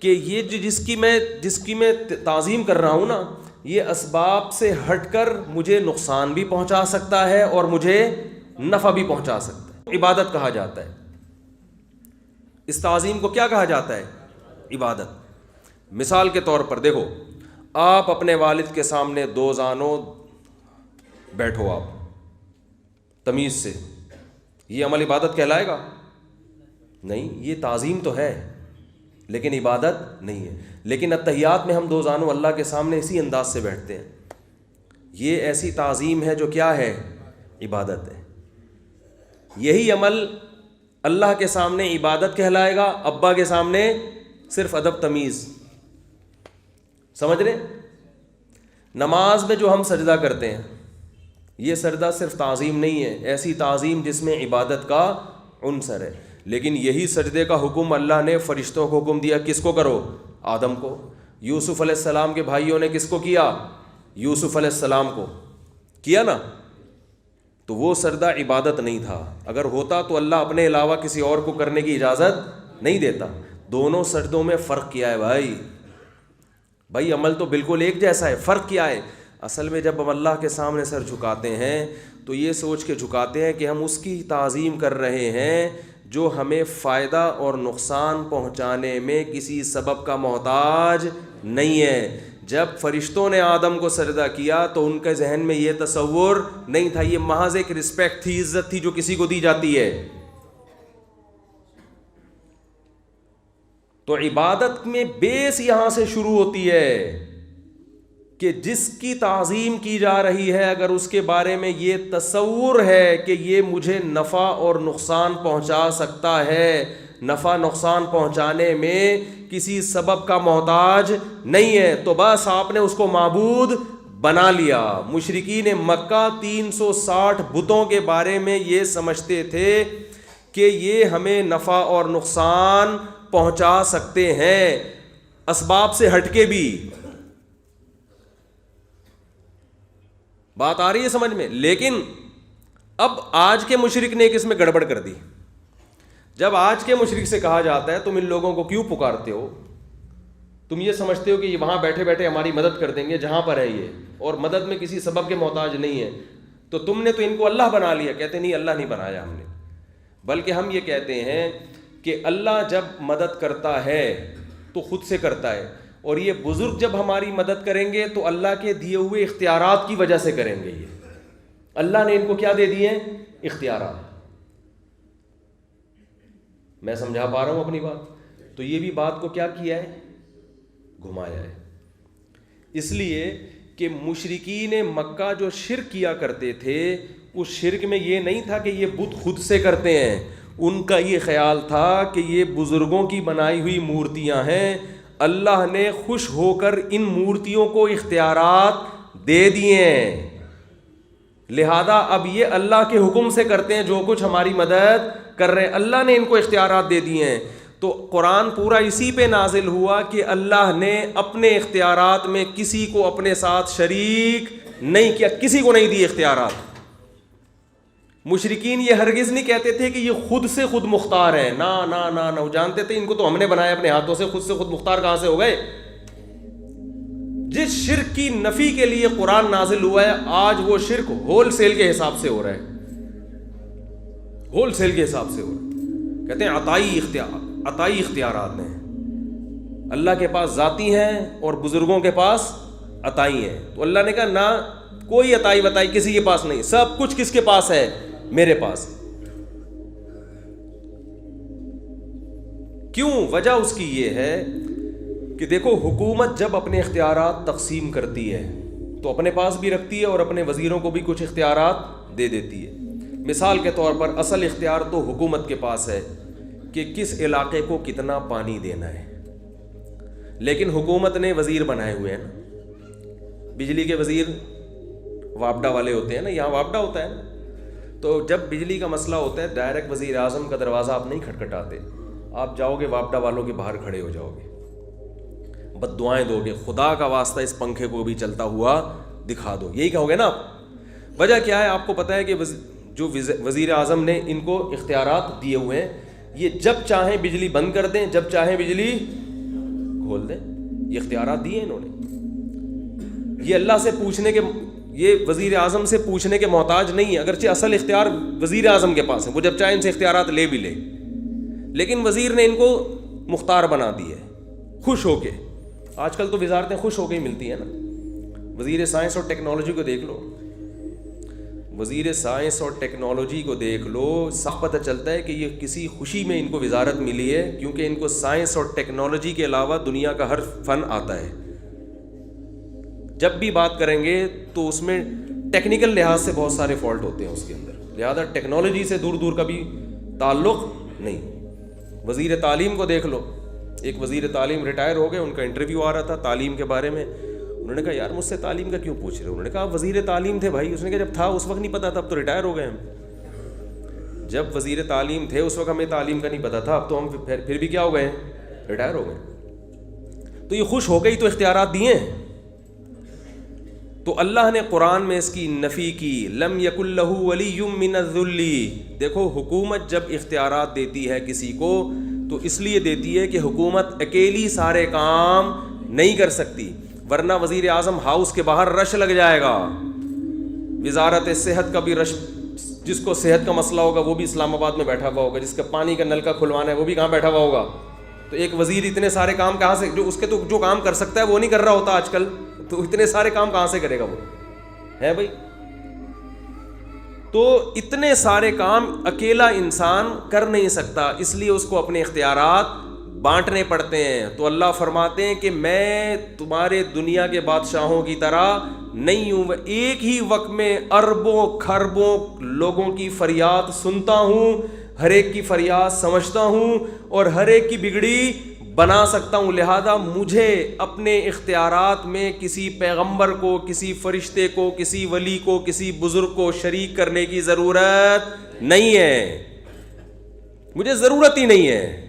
کہ یہ جس کی میں تعظیم کر رہا ہوں نا, یہ اسباب سے ہٹ کر مجھے نقصان بھی پہنچا سکتا ہے اور مجھے نفع بھی پہنچا سکتا ہے. عبادت کہا جاتا ہے. اس تعظیم کو کیا کہا جاتا ہے؟ عبادت. مثال کے طور پر دیکھو, آپ اپنے والد کے سامنے دو زانوں بیٹھو آپ تمیز سے, یہ عمل عبادت کہلائے گا؟ نہیں. یہ تعظیم تو ہے لیکن عبادت نہیں ہے. لیکن اتحیات میں ہم دو زانوں اللہ کے سامنے اسی انداز سے بیٹھتے ہیں, یہ ایسی تعظیم ہے جو کیا ہے؟ عبادت ہے. یہی عمل اللہ کے سامنے عبادت کہلائے گا, ابا کے سامنے صرف ادب تمیز. سمجھ رہے؟ نماز میں جو ہم سجدہ کرتے ہیں یہ سجدہ صرف تعظیم نہیں ہے, ایسی تعظیم جس میں عبادت کا عنصر ہے. لیکن یہی سجدے کا حکم اللہ نے فرشتوں کو حکم دیا, کس کو کرو؟ آدم کو. یوسف علیہ السلام کے بھائیوں نے کس کو کیا؟ یوسف علیہ السلام کو کیا نا. تو وہ سجدہ عبادت نہیں تھا. اگر ہوتا تو اللہ اپنے علاوہ کسی اور کو کرنے کی اجازت نہیں دیتا. دونوں سجدوں میں فرق کیا ہے بھائی عمل تو بالکل ایک جیسا ہے, فرق کیا ہے؟ اصل میں جب ہم اللہ کے سامنے سر جھکاتے ہیں تو یہ سوچ کے جھکاتے ہیں کہ ہم اس کی تعظیم کر رہے ہیں جو ہمیں فائدہ اور نقصان پہنچانے میں کسی سبب کا محتاج نہیں ہے. جب فرشتوں نے آدم کو سجدہ کیا تو ان کے ذہن میں یہ تصور نہیں تھا, یہ محض ایک رسپیکٹ تھی, عزت تھی جو کسی کو دی جاتی ہے. تو عبادت میں بیس یہاں سے شروع ہوتی ہے کہ جس کی تعظیم کی جا رہی ہے اگر اس کے بارے میں یہ تصور ہے کہ یہ مجھے نفع اور نقصان پہنچا سکتا ہے, نفع نقصان پہنچانے میں کسی سبب کا محتاج نہیں ہے, تو بس آپ نے اس کو معبود بنا لیا. مشرکین مکہ 360 بتوں کے بارے میں یہ سمجھتے تھے کہ یہ ہمیں نفع اور نقصان پہنچا سکتے ہیں اسباب سے ہٹ کے بھی. بات آ رہی ہے سمجھ میں؟ لیکن اب آج کے مشرک نے کس میں گڑبڑ کر دی. جب آج کے مشرک سے کہا جاتا ہے تم ان لوگوں کو کیوں پکارتے ہو, تم یہ سمجھتے ہو کہ یہ وہاں بیٹھے بیٹھے ہماری مدد کر دیں گے جہاں پر ہے یہ, اور مدد میں کسی سبب کے محتاج نہیں ہے, تو تم نے تو ان کو اللہ بنا لیا. کہتے نہیں, اللہ نہیں بنایا ہم نے, بلکہ ہم یہ کہتے ہیں کہ اللہ جب مدد کرتا ہے تو خود سے کرتا ہے, اور یہ بزرگ جب ہماری مدد کریں گے تو اللہ کے دیے ہوئے اختیارات کی وجہ سے کریں گے. یہ اللہ نے ان کو کیا دے دیے ہیں؟ اختیارات. میں سمجھا پا رہا ہوں اپنی بات؟ تو یہ بھی بات کو کیا کیا ہے؟ گھمایا ہے. اس لیے کہ مشرکین مکہ جو شرک کیا کرتے تھے اس شرک میں یہ نہیں تھا کہ یہ بت خود سے کرتے ہیں, ان کا یہ خیال تھا کہ یہ بزرگوں کی بنائی ہوئی مورتیاں ہیں, اللہ نے خوش ہو کر ان مورتیوں کو اختیارات دے دیے ہیں, لہذا اب یہ اللہ کے حکم سے کرتے ہیں جو کچھ ہماری مدد کر رہے ہیں, اللہ نے ان کو اختیارات دے دیے ہیں. تو قرآن پورا اسی پہ نازل ہوا کہ اللہ نے اپنے اختیارات میں کسی کو اپنے ساتھ شریک نہیں کیا, کسی کو نہیں دی اختیارات. مشرکین یہ ہرگز نہیں کہتے تھے کہ یہ خود سے خود مختار ہیں, نا نا نا نا, وہ جانتے تھے ان کو تو ہم نے بنایا اپنے ہاتھوں سے, خود مختار کہاں سے ہو گئے. جس شرک کی نفی کے لیے قرآن نازل ہوا ہے آج وہ شرک ہول سیل کے حساب سے ہو رہا ہے, ہول سیل کے حساب سے ہو رہا ہے. کہتے ہیں عطائی اختیارات ہیں, اللہ کے پاس ذاتی ہیں اور بزرگوں کے پاس عطائی ہیں. تو اللہ نے کہا نہ, کوئی عطائی بتائی کسی کے پاس نہیں, سب کچھ کس کے پاس ہے؟ میرے پاس. کیوں؟ وجہ اس کی یہ ہے کہ دیکھو حکومت جب اپنے اختیارات تقسیم کرتی ہے تو اپنے پاس بھی رکھتی ہے اور اپنے وزیروں کو بھی کچھ اختیارات دے دیتی ہے. مثال کے طور پر اصل اختیار تو حکومت کے پاس ہے کہ کس علاقے کو کتنا پانی دینا ہے، لیکن حکومت نے وزیر بنائے ہوئے ہیں نا، بجلی کے وزیر وابڈا والے ہوتے ہیں نا، یہاں وابڈا ہوتا ہے نا، تو جب بجلی کا مسئلہ ہوتا ہے ڈائریکٹ وزیر اعظم کا دروازہ آپ نہیں کھٹکھٹاتے، آپ جاؤ گے وابڈا والوں کے باہر کھڑے ہو جاؤ گے، بد دعائیں دو گے، خدا کا واسطہ اس پنکھے کو بھی چلتا ہوا دکھا دو، یہی کہو گے نا آپ۔ وجہ کیا ہے؟ آپ کو پتہ ہے کہ جو وزیر اعظم نے ان کو اختیارات دیے ہوئے ہیں، یہ جب چاہیں بجلی بند کر دیں، جب چاہیں بجلی کھول دیں، یہ اختیارات دیے انہوں نے۔ یہ اللہ سے پوچھنے کے، یہ وزیر اعظم سے پوچھنے کے محتاج نہیں ہے، اگرچہ اصل اختیار وزیر اعظم کے پاس ہے، وہ جب چاہے ان سے اختیارات لے بھی لے، لیکن وزیر نے ان کو مختار بنا دی ہے خوش ہو کے۔ آج کل تو وزارتیں خوش ہو کے ہی ملتی ہیں نا، وزیر سائنس اور ٹیکنالوجی کو دیکھ لو، وزیر سائنس اور ٹیکنالوجی کو دیکھ لو، صاف پتہ چلتا ہے کہ یہ کسی خوشی میں ان کو وزارت ملی ہے، کیونکہ ان کو سائنس اور ٹیکنالوجی کے علاوہ دنیا کا ہر فن آتا ہے۔ جب بھی بات کریں گے تو اس میں ٹیکنیکل لحاظ سے بہت سارے فالٹ ہوتے ہیں اس کے اندر، لہذا ٹیکنالوجی سے دور دور کا بھی تعلق نہیں۔ وزیر تعلیم کو دیکھ لو، ایک وزیر تعلیم ریٹائر ہو گئے، ان کا انٹرویو آ رہا تھا تعلیم کے بارے میں، انہوں نے کہا یار مجھ سے تعلیم کا کیوں پوچھ رہے ہو؟ انہوں نے کہا آپ وزیر تعلیم تھے بھائی۔ اس نے کہا جب تھا اس وقت نہیں پتا تھا، اب تو ریٹائر ہو گئے ہم۔ جب وزیر تعلیم تھے اس وقت ہمیں تعلیم کا نہیں پتا تھا، اب تو ہم پھر بھی کیا ہو گئے؟ ریٹائر ہو گئے۔ تو یہ خوش ہو گئی تو اختیارات دیے ہیں۔ تو اللہ نے قرآن میں اس کی نفی کی، لم یکن لہ ولی من الذل۔ دیکھو حکومت جب اختیارات دیتی ہے کسی کو تو اس لیے دیتی ہے کہ حکومت اکیلی سارے کام نہیں کر سکتی، ورنہ وزیر اعظم ہاؤس کے باہر رش لگ جائے گا، وزارت صحت کا بھی رش، جس کو صحت کا مسئلہ ہوگا وہ بھی اسلام آباد میں بیٹھا ہوا ہوگا، جس کا پانی کا نل کا کھلوانا ہے وہ بھی کہاں بیٹھا ہوا ہوگا۔ تو ایک وزیر اتنے سارے کام کہاں سے، جو اس کے تو جو کام کر سکتا ہے وہ نہیں کر رہا ہوتا آج کل، تو اتنے سارے کام کہاں سے کرے گا وہ، ہے بھائی؟ تو اتنے سارے کام اکیلا انسان کر نہیں سکتا، اس لیے اس کو اپنے اختیارات بانٹنے پڑتے ہیں۔ تو اللہ فرماتے ہیں کہ میں تمہارے دنیا کے بادشاہوں کی طرح نہیں ہوں، ایک ہی وقت میں اربوں کھربوں لوگوں کی فریاد سنتا ہوں، ہر ایک کی فریاد سمجھتا ہوں اور ہر ایک کی بگڑی بنا سکتا ہوں، لہذا مجھے اپنے اختیارات میں کسی پیغمبر کو، کسی فرشتے کو، کسی ولی کو، کسی بزرگ کو شریک کرنے کی ضرورت نہیں ہے، مجھے ضرورت ہی نہیں ہے۔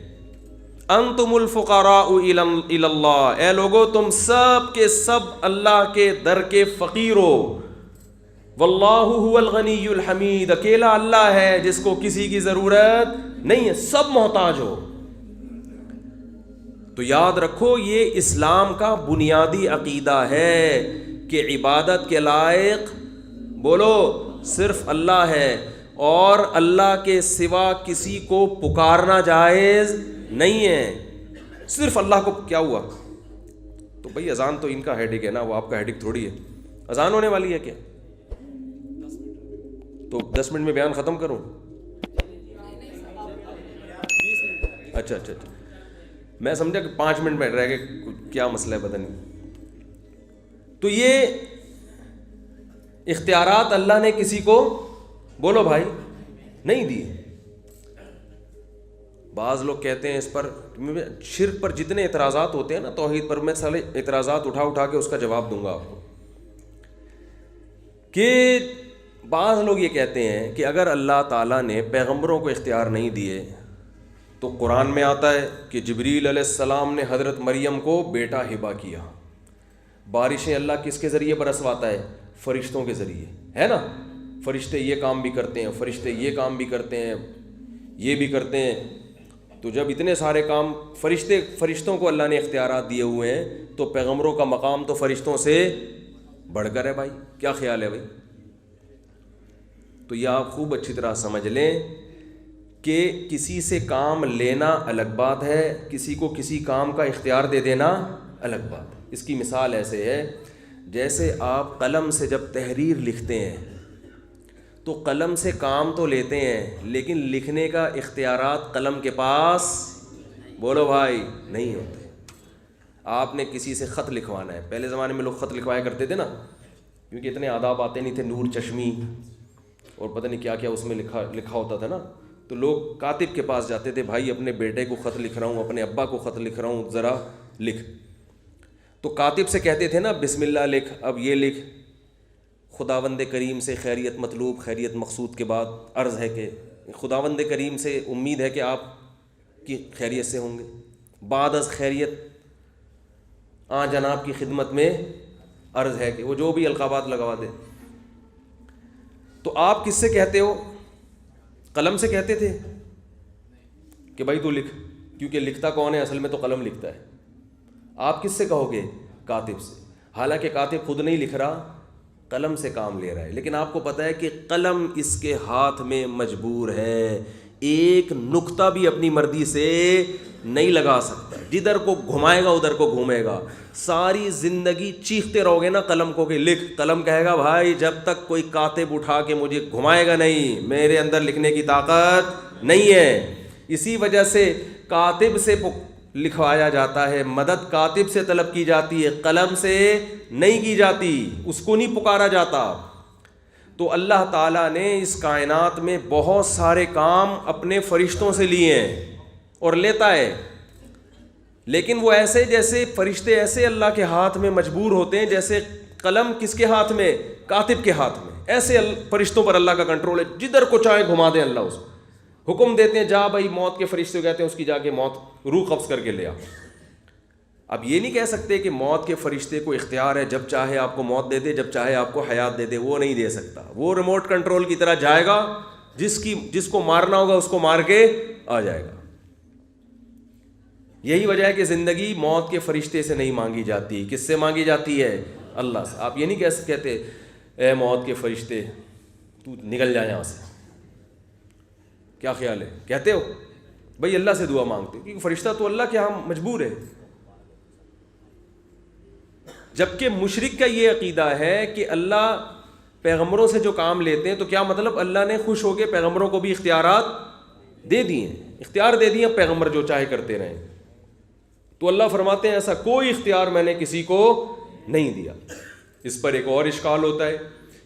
انتم الفقراء الی اللہ، اے لوگو تم سب کے سب اللہ کے در کے فقیر ہو، واللہ هو الغنی الحمید، اکیلا اللہ ہے جس کو کسی کی ضرورت نہیں ہے، سب محتاج ہو۔ تو یاد رکھو یہ اسلام کا بنیادی عقیدہ ہے کہ عبادت کے لائق بولو صرف اللہ ہے، اور اللہ کے سوا کسی کو پکارنا جائز نہیں ہے، صرف اللہ کو۔ کیا ہوا؟ تو بھئی اذان تو ان کا ہیڈک ہے نا، وہ آپ کا ہیڈک تھوڑی ہے۔ اذان ہونے والی ہے کیا؟ تو 10 منٹ میں بیان ختم کروں؟ اچھا، میں سمجھا کہ 5 منٹ میں رہ گئے، کیا مسئلہ ہے پتہ نہیں۔ تو یہ اختیارات اللہ نے کسی کو بولو بھائی نہیں دیے۔ بعض لوگ کہتے ہیں اس پر، شرک پر جتنے اعتراضات ہوتے ہیں نا توحید پر، میں سارے اعتراضات اٹھا کے اس کا جواب دوں گا آپ کو، کہ بعض لوگ یہ کہتے ہیں کہ اگر اللہ تعالیٰ نے پیغمبروں کو اختیار نہیں دیے تو قرآن میں آتا ہے کہ جبریل علیہ السلام نے حضرت مریم کو بیٹا ہبہ کیا، بارشیں اللہ کس کے ذریعے برسواتا ہے؟ فرشتوں کے ذریعے، ہے نا؟ فرشتے یہ کام بھی کرتے ہیں، فرشتے یہ کام بھی کرتے ہیں، یہ بھی کرتے ہیں۔ تو جب اتنے سارے کام فرشتوں کو اللہ نے اختیارات دیے ہوئے ہیں تو پیغمبروں کا مقام تو فرشتوں سے بڑھ کر ہے بھائی، کیا خیال ہے بھائی؟ تو یہ آپ خوب اچھی طرح سمجھ لیں کہ کسی سے کام لینا الگ بات ہے، کسی کو کسی کام کا اختیار دے دینا الگ بات ہے۔ اس کی مثال ایسے ہے جیسے آپ قلم سے جب تحریر لکھتے ہیں تو قلم سے کام تو لیتے ہیں لیکن لکھنے کا اختیارات قلم کے پاس بولو بھائی نہیں ہوتے۔ آپ نے کسی سے خط لکھوانا ہے، پہلے زمانے میں لوگ خط لکھوایا کرتے تھے نا، کیونکہ اتنے آداب آتے نہیں تھے، نور چشمی اور پتہ نہیں کیا کیا اس میں لکھا ہوتا تھا نا. تو لوگ کاتب کے پاس جاتے تھے, بھائی اپنے بیٹے کو خط لکھ رہا ہوں, اپنے ابا کو خط لکھ رہا ہوں, ذرا لکھ. تو کاتب سے کہتے تھے نا بسم اللہ لکھ, اب یہ لکھ, خداوند کریم سے خیریت مطلوب, خیریت مقصود کے بعد عرض ہے کہ خداوند کریم سے امید ہے کہ آپ کی خیریت سے ہوں گے, بعد از خیریت جناب کی خدمت میں عرض ہے کہ, وہ جو بھی القابات لگوا دے. تو آپ کس سے کہتے ہو؟ قلم سے کہتے تھے کہ بھائی تو لکھ, کیونکہ لکھتا کون ہے اصل میں؟ تو قلم لکھتا ہے. آپ کس سے کہو گے؟ کاتب سے. حالانکہ کاتب خود نہیں لکھ رہا, قلم سے کام لے رہا ہے, لیکن آپ کو پتہ ہے کہ قلم اس کے ہاتھ میں مجبور ہے, ایک نقطہ بھی اپنی مرضی سے نہیں لگا سکتا, جدھر کو گھمائے گا ادھر کو گھومے گا. ساری زندگی چیختے رہو گے نا قلم کو کہ لکھ, قلم کہے گا بھائی جب تک کوئی کاتب اٹھا کے مجھے گھمائے گا نہیں, میرے اندر لکھنے کی طاقت نہیں ہے. اسی وجہ سے کاتب سے لکھوایا جاتا ہے, مدد کاتب سے طلب کی جاتی ہے, قلم سے نہیں کی جاتی, اس کو نہیں پکارا جاتا. تو اللہ تعالیٰ نے اس کائنات میں بہت سارے کام اپنے فرشتوں سے لیے ہیں اور لیتا ہے, لیکن وہ ایسے جیسے فرشتے ایسے اللہ کے ہاتھ میں مجبور ہوتے ہیں جیسے قلم کس کے ہاتھ میں؟ کاتب کے ہاتھ میں. ایسے فرشتوں پر اللہ کا کنٹرول ہے, جدھر کو چاہے گھما دیں اللہ, اس حکم دیتے ہیں جا بھائی موت کے فرشتے کہتے ہیں اس کی جا کے موت روح قبض کر کے لے آ. اب یہ نہیں کہہ سکتے کہ موت کے فرشتے کو اختیار ہے جب چاہے آپ کو موت دے دے, جب چاہے آپ کو حیات دے دے, وہ نہیں دے سکتا. وہ ریموٹ کنٹرول کی طرح جائے گا, جس کو مارنا ہوگا اس کو مار کے آ جائے گا. یہی وجہ ہے کہ زندگی موت کے فرشتے سے نہیں مانگی جاتی. کس سے مانگی جاتی ہے؟ اللہ سے. آپ یہ نہیں کہتے اے موت کے فرشتے تو نکل جائے یہاں سے, کیا خیال ہے؟ کہتے ہو؟ بھائی اللہ سے دعا مانگتے ہو, کیونکہ فرشتہ تو اللہ کے ہاں مجبور ہے. جبکہ مشرک کا یہ عقیدہ ہے کہ اللہ پیغمبروں سے جو کام لیتے ہیں تو کیا مطلب اللہ نے خوش ہو کے پیغمبروں کو بھی اختیارات دے دیے ہیں, اختیار دے دیے, پیغمبر جو چاہے کرتے رہیں. تو اللہ فرماتے ہیں ایسا کوئی اختیار میں نے کسی کو نہیں دیا. اس پر ایک اور اشکال ہوتا ہے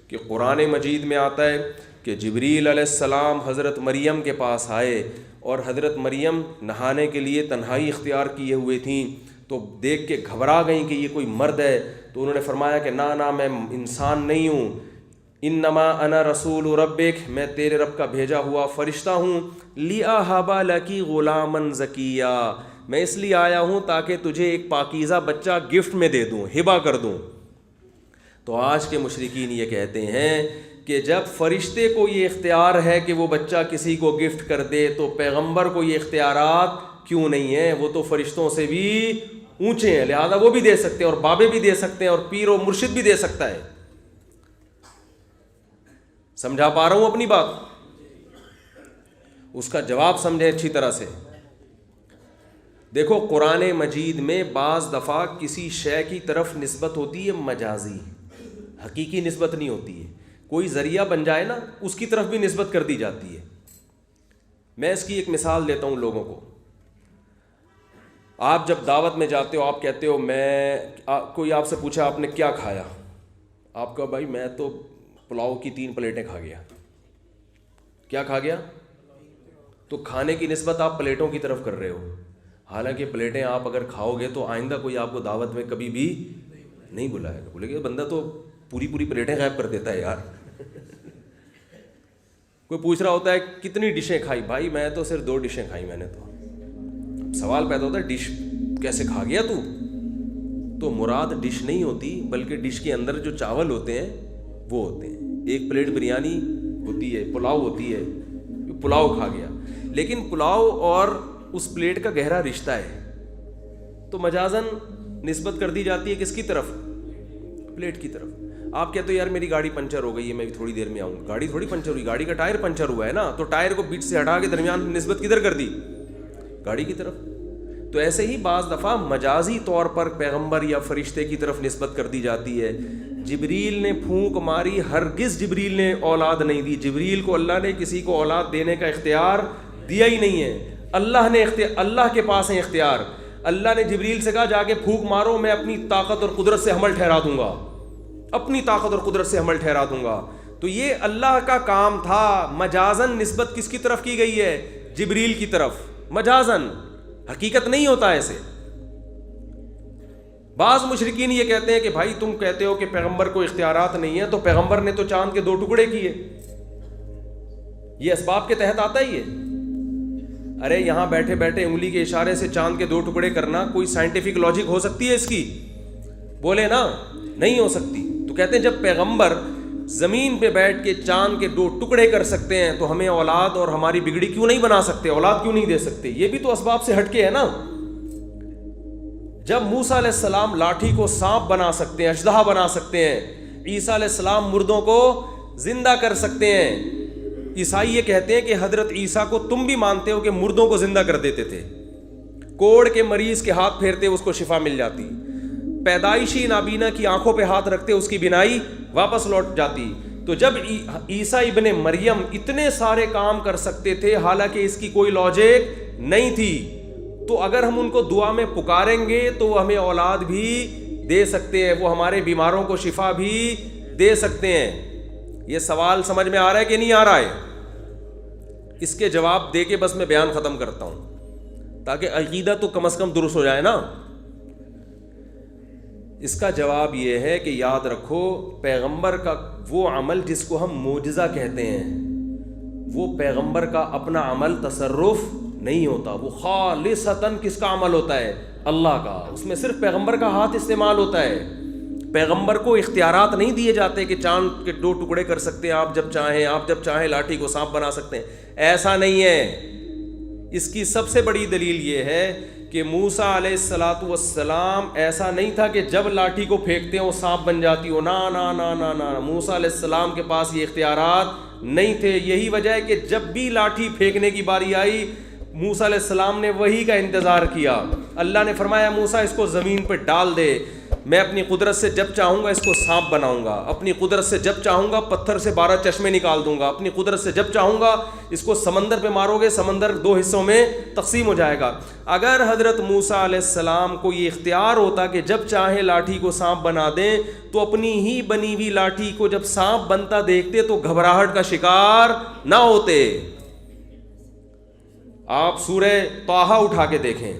کہ قرآن مجید میں آتا ہے کہ جبریل علیہ السلام حضرت مریم کے پاس آئے اور حضرت مریم نہانے کے لیے تنہائی اختیار کیے ہوئے تھیں, تو دیکھ کے گھبرا گئیں کہ یہ کوئی مرد ہے. تو انہوں نے فرمایا کہ نہ میں انسان نہیں ہوں, انما انا رسول ربک, میں تیرے رب کا بھیجا ہوا فرشتہ ہوں. لِأَهَبَ لَكِ غُلَامًا زَكِيًّا, میں اس لیے آیا ہوں تاکہ تجھے ایک پاکیزہ بچہ گفٹ میں دے دوں, ہبہ کر دوں. تو آج کے مشرکین یہ کہتے ہیں کہ جب فرشتے کو یہ اختیار ہے کہ وہ بچہ کسی کو گفٹ کر دے تو پیغمبر کو یہ اختیارات کیوں نہیں ہیں؟ وہ تو فرشتوں سے بھی اونچے ہیں, لہذا وہ بھی دے سکتے ہیں, اور بابے بھی دے سکتے ہیں, اور پیر و مرشد بھی دے سکتا ہے. سمجھا پا رہا ہوں اپنی بات؟ اس کا جواب سمجھیں اچھی طرح سے. دیکھو قرآن مجید میں بعض دفعہ کسی شے کی طرف نسبت ہوتی ہے مجازی, حقیقی نسبت نہیں ہوتی ہے. کوئی ذریعہ بن جائے نا, اس کی طرف بھی نسبت کر دی جاتی ہے. میں اس کی ایک مثال دیتا ہوں لوگوں کو. آپ جب دعوت میں جاتے ہو, آپ کہتے ہو کوئی آپ سے پوچھا آپ نے کیا کھایا, آپ کہا بھائی میں تو پلاؤ کی 3 پلیٹیں کھا گیا. کیا کھا گیا؟ تو کھانے کی نسبت آپ پلیٹوں کی طرف کر رہے ہو, حالانکہ پلیٹیں آپ اگر کھاؤ گے تو آئندہ کوئی آپ کو دعوت میں کبھی بھی نہیں بلائے گا, بولے گا بندہ تو پوری پلیٹیں غائب کر دیتا ہے یار. کوئی پوچھ رہا ہوتا ہے کتنی ڈشیں کھائی, بھائی میں تو صرف 2 ڈشیں کھائی میں نے. تو سوال پیدا ہوتا ہے ڈش کیسے کھا گیا تو مراد ڈش نہیں ہوتی, بلکہ ڈش کے اندر جو چاول ہوتے ہیں وہ ہوتے ہیں. 1 پلیٹ بریانی ہوتی ہے, پلاؤ ہوتی ہے, پلاؤ کھا گیا. لیکن پلاؤ اور اس پلیٹ کا گہرا رشتہ ہے, تو مجازن نسبت کر دی جاتی ہے کس کی طرف؟ پلیٹ کی طرف. آپ کہتے ہو یار میری گاڑی پنچر ہو گئی ہے, میں بھی تھوڑی دیر میں آؤں. گاڑی تھوڑی پنچر ہوئی, گاڑی کا ٹائر پنچر ہوا ہے نا, تو ٹائر کو بیچ سے ہٹا کے درمیان نسبت کدھر کر دی؟ گاڑی کی طرف. تو ایسے ہی بعض دفعہ مجازی طور پر پیغمبر یا فرشتے کی طرف نسبت کر دی جاتی ہے. جبریل نے پھونک ماری, ہرگز جبریل نے اولاد نہیں دی. جبریل کو اللہ نے کسی کو اولاد دینے کا اختیار دیا ہی نہیں ہے. اللہ کے پاس ہے اختیار. اللہ نے جبریل سے کہا جا کے پھونک مارو, میں اپنی طاقت اور قدرت سے حمل ٹھہرا دوں گا, اپنی طاقت اور قدرت سے حمل ٹھہرا دوں گا. تو یہ اللہ کا کام تھا. مجازن نسبت کس کی طرف کی گئی ہے؟ جبریل کی طرف. مجازن، حقیقت نہیں ہوتا ایسے. بعض مشرکین یہ کہتے ہیں کہ بھائی تم کہتے ہو کہ پیغمبر کو اختیارات نہیں ہے، تو پیغمبر نے تو چاند کے 2 ٹکڑے کیے، یہ اسباب کے تحت آتا ہی ہے. ارے یہاں بیٹھے بیٹھے انگلی کے اشارے سے چاند کے 2 ٹکڑے کرنا کوئی سائنٹیفک لاجک ہو سکتی ہے اس کی؟ بولے نا، نہیں ہو سکتی. تو کہتے ہیں جب پیغمبر زمین پہ بیٹھ کے چاند کے 2 ٹکڑے کر سکتے ہیں تو ہمیں اولاد اور ہماری بگڑی کیوں نہیں بنا سکتے، اولاد کیوں نہیں دے سکتے؟ یہ بھی تو اسباب سے ہٹ کے ہے نا. جب موسیٰ علیہ السلام لاٹھی کو سانپ بنا سکتے ہیں، اژدہا بنا سکتے ہیں، عیسیٰ علیہ السلام مردوں کو زندہ کر سکتے ہیں. عیسائی یہ کہتے ہیں کہ حضرت عیسیٰ کو تم بھی مانتے ہو کہ مردوں کو زندہ کر دیتے تھے، کوڑ کے مریض کے ہاتھ پھیرتے اس کو شفا مل جاتی، پیدائشی نابینا کی آنکھوں پہ ہاتھ رکھتے اس کی بینائی واپس لوٹ جاتی. تو جب عیسیٰ ابن مریم اتنے سارے کام کر سکتے تھے حالانکہ اس کی کوئی لاجک نہیں تھی، تو اگر ہم ان کو دعا میں پکاریں گے تو وہ ہمیں اولاد بھی دے سکتے ہیں، وہ ہمارے بیماروں کو شفا بھی دے سکتے ہیں. یہ سوال سمجھ میں آ رہا ہے کہ نہیں آ رہا ہے؟ اس کے جواب دے کے بس میں بیان ختم کرتا ہوں تاکہ عقیدہ تو کم از کم درست ہو جائے نا. اس کا جواب یہ ہے کہ یاد رکھو پیغمبر کا وہ عمل جس کو ہم معجزہ کہتے ہیں، وہ پیغمبر کا اپنا عمل تصرف نہیں ہوتا، وہ خالصتاً کس کا عمل ہوتا ہے؟ اللہ کا. اس میں صرف پیغمبر کا ہاتھ استعمال ہوتا ہے. پیغمبر کو اختیارات نہیں دیے جاتے کہ چاند کے 2 ٹکڑے کر سکتے ہیں آپ جب چاہیں، آپ جب چاہیں لاٹھی کو سانپ بنا سکتے ہیں. ایسا نہیں ہے. اس کی سب سے بڑی دلیل یہ ہے کہ موسیٰ علیہ الصلاۃ والسلام ایسا نہیں تھا کہ جب لاٹھی کو پھینکتے ہیں وہ سانپ بن جاتی ہو. نا نا نا نا نا، موسیٰ علیہ السلام کے پاس یہ اختیارات نہیں تھے. یہی وجہ ہے کہ جب بھی لاٹھی پھینکنے کی باری آئی موسیٰ علیہ السلام نے وہی کا انتظار کیا. اللہ نے فرمایا موسیٰ اس کو زمین پہ ڈال دے، میں اپنی قدرت سے جب چاہوں گا اس کو سانپ بناؤں گا، اپنی قدرت سے جب چاہوں گا پتھر سے 12 چشمے نکال دوں گا، اپنی قدرت سے جب چاہوں گا اس کو سمندر پہ مارو گے سمندر 2 حصوں میں تقسیم ہو جائے گا. اگر حضرت موسیٰ علیہ السلام کو یہ اختیار ہوتا کہ جب چاہے لاٹھی کو سانپ بنا دیں تو اپنی ہی بنی ہوئی لاٹھی کو جب سانپ بنتا دیکھتے تو گھبراہٹ کا شکار نہ ہوتے. آپ سورہ طٰہٰ اٹھا کے دیکھیں،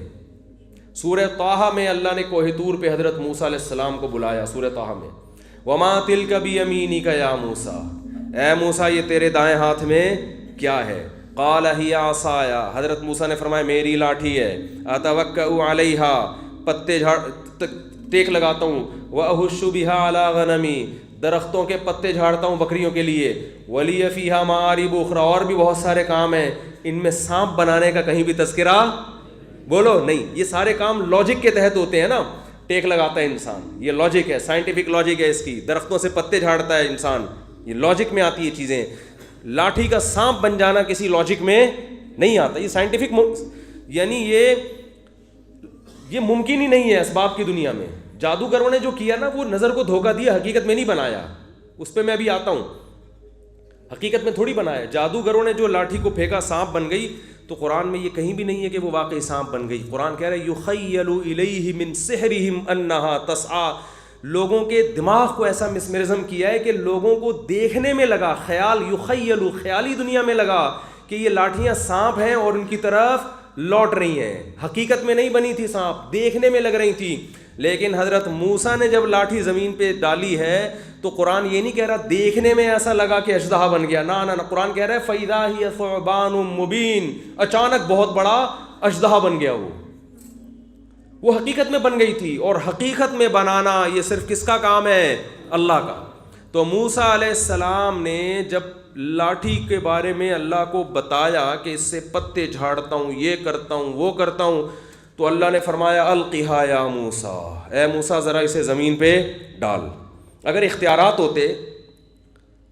سورہ طٰہٰ میں اللہ نے کوہ طور پہ حضرت موسیٰ علیہ السلام کو بلایا. سورہ طٰہٰ میں وَمَا تِلْكَ بِيَمِينِكَ يَا موسیٰ، اے موسیٰ یہ تیرے دائیں ہاتھ میں کیا ہے؟ قَالَ هِيَ عَصَايَ، حضرت موسیٰ نے فرمایا میری لاٹھی ہے. أَتَوَكَّأُ عَلَيْهَا، پتے ٹیک لگاتا ہوں. وَأَهُشُّ بِهَا عَلَىٰ غَنَمِي، درختوں کے پتے جھاڑتا ہوں بکریوں کے لیے. وَلِيَ فِيهَا مَآرِبُ أُخْرَىٰ، اور بھی بہت سارے کام ہیں. ان میں سانپ بنانے کا کہیں بھی تذکرہ بولو نہیں. یہ سارے کام لاجک کے تحت ہوتے ہیں نا. ٹیک لگاتا ہے انسان، یہ لاجک ہے، سائنٹیفک لاجک ہے اس کی. درختوں سے پتے جھاڑتا ہے انسان، یہ لاجک میں آتی ہے چیزیں. لاٹھی کا سانپ بن جانا کسی لاجک میں نہیں آتا. یہ سائنٹیفک یعنی یہ ممکن ہی نہیں ہے اسباب کی دنیا میں. جادوگروں نے جو کیا نا وہ نظر کو دھوکہ دیا، حقیقت میں نہیں بنایا. اس پہ میں ابھی آتا ہوں. حقیقت میں تھوڑی بنایا. جادوگروں نے جو لاٹھی کو پھینکا سانپ بن گئی، تو قرآن میں یہ کہیں بھی نہیں ہے کہ وہ واقعی سانپ بن گئی. قرآن کہہ رہا ہے یخیل الیہ من سحرہم انہا تسعی، لوگوں کے دماغ کو ایسا مسمرزم کیا ہے کہ لوگوں کو دیکھنے میں لگا، خیال یخیل خیالی دنیا میں لگا کہ یہ لاٹھیاں سانپ ہیں اور ان کی طرف لوٹ رہی ہیں. حقیقت میں نہیں بنی تھی سانپ، دیکھنے میں لگ رہی تھی. لیکن حضرت موسیٰ نے جب لاٹھی زمین پہ ڈالی ہے تو قرآن یہ نہیں کہہ رہا دیکھنے میں ایسا لگا کہ اژدہا بن گیا. نا قرآن کہہ رہا ہے فَإِذَا هِيَ ثُعْبَانٌ مُبِينٌ، اچانک بہت بڑا اژدہا بن گیا. وہ حقیقت میں بن گئی تھی. اور حقیقت میں بنانا یہ صرف کس کا کام ہے؟ اللہ کا. تو موسیٰ علیہ السلام نے جب لاٹھی کے بارے میں اللہ کو بتایا کہ اس سے پتے جھاڑتا ہوں، یہ کرتا ہوں، وہ کرتا ہوں، تو اللہ نے فرمایا القھا یا موسیٰ، اے موسیٰ ذرا اسے زمین پہ ڈال. اگر اختیارات ہوتے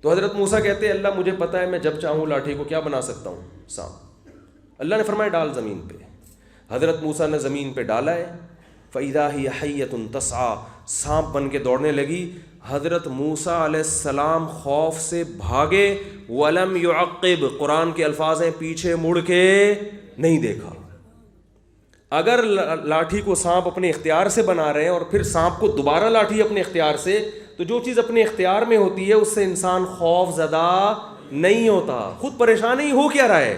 تو حضرت موسیٰ کہتے اللہ مجھے پتہ ہے میں جب چاہوں لاٹھی کو کیا بنا سکتا ہوں؟ سانپ. اللہ نے فرمایا ڈال زمین پہ. حضرت موسیٰ نے زمین پہ ڈالا ہے. فَإِذَا هِيَ حَيَّةٌ تَسْعَىٰ، سانپ بن کے دوڑنے لگی. حضرت موسیٰ علیہ السلام خوف سے بھاگے. وَلَمْ يُعَقِّبْ، قرآن کے الفاظ ہیں پیچھے مڑ کے نہیں دیکھا. اگر لاٹھی کو سانپ اپنے اختیار سے بنا رہے ہیں اور پھر سانپ کو دوبارہ لاٹھی اپنے اختیار سے، تو تو جو چیز اپنے اختیار میں ہوتی ہے اس سے انسان خوف زدہ نہیں ہوتا. خود پریشان ہی ہو کیا رہا ہے.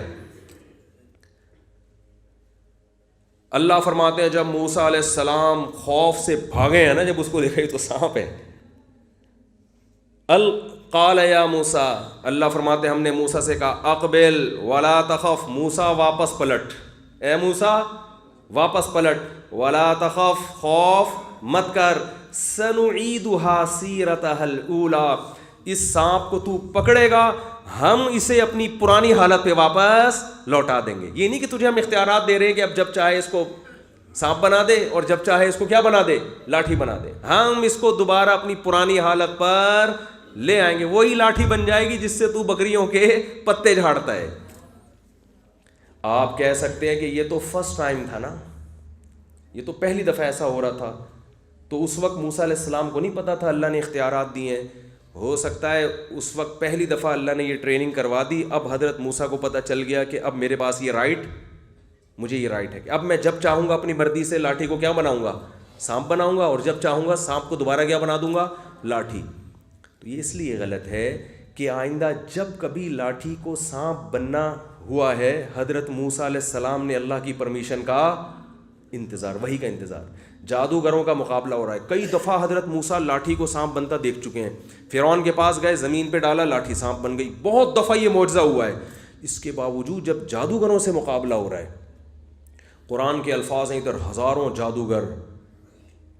اللہ فرماتے ہیں جب موسیٰ علیہ السلام خوف سے بھاگے ہیں نا, جب اس کو دیکھا تو سانپ ہے, قال یا موسیٰ, اللہ فرماتے ہیں ہم نے موسیٰ سے کہا اقبل ولا تخف, موسیٰ واپس پلٹ, اے موسیٰ واپس پلٹ, ولا تخف خوف مت کر, سنعیدها سیرتها الاولی, اس سانپ کو تو پکڑے گا ہم اسے اپنی پرانی حالت پہ واپس لوٹا دیں گے. یہ نہیں کہ تجھے ہم اختیارات دے رہے ہیں کہ اب جب چاہے اس کو سانپ بنا دے اور جب چاہے اس کو کیا بنا دے, لاٹھی بنا دے. ہم اس کو دوبارہ اپنی پرانی حالت پر لے آئیں گے, وہی لاٹھی بن جائے گی جس سے تو بکریوں کے پتے جھاڑتا ہے. آپ کہہ سکتے ہیں کہ یہ تو فرسٹ ٹائم تھا نا, یہ تو پہلی دفعہ ایسا ہو رہا تھا, تو اس وقت موسیٰ علیہ السلام کو نہیں پتا تھا اللہ نے اختیارات دیے ہیں. ہو سکتا ہے اس وقت پہلی دفعہ اللہ نے یہ ٹریننگ کروا دی, اب حضرت موسیٰ کو پتہ چل گیا کہ اب میرے پاس یہ رائٹ, مجھے یہ رائٹ ہے کہ اب میں جب چاہوں گا اپنی مرضی سے لاٹھی کو کیا بناؤں گا, سانپ بناؤں گا, اور جب چاہوں گا سانپ کو دوبارہ کیا بنا دوں گا, لاٹھی. تو یہ اس لیے غلط ہے کہ آئندہ جب کبھی لاٹھی کو سانپ بننا ہوا ہے, حضرت موسیٰ علیہ السلام نے اللہ کی پرمیشن کا انتظار, وہی کا انتظار. جادوگروں کا مقابلہ ہو رہا ہے, کئی دفعہ حضرت موسیٰ لاٹھی کو سانپ بنتا دیکھ چکے ہیں. فرعون کے پاس گئے, زمین پہ ڈالا, لاٹھی سانپ بن گئی. بہت دفعہ یہ معجزہ ہوا ہے. اس کے باوجود جب جادوگروں سے مقابلہ ہو رہا ہے, قرآن کے الفاظ ہیں ادھر ہزاروں جادوگر,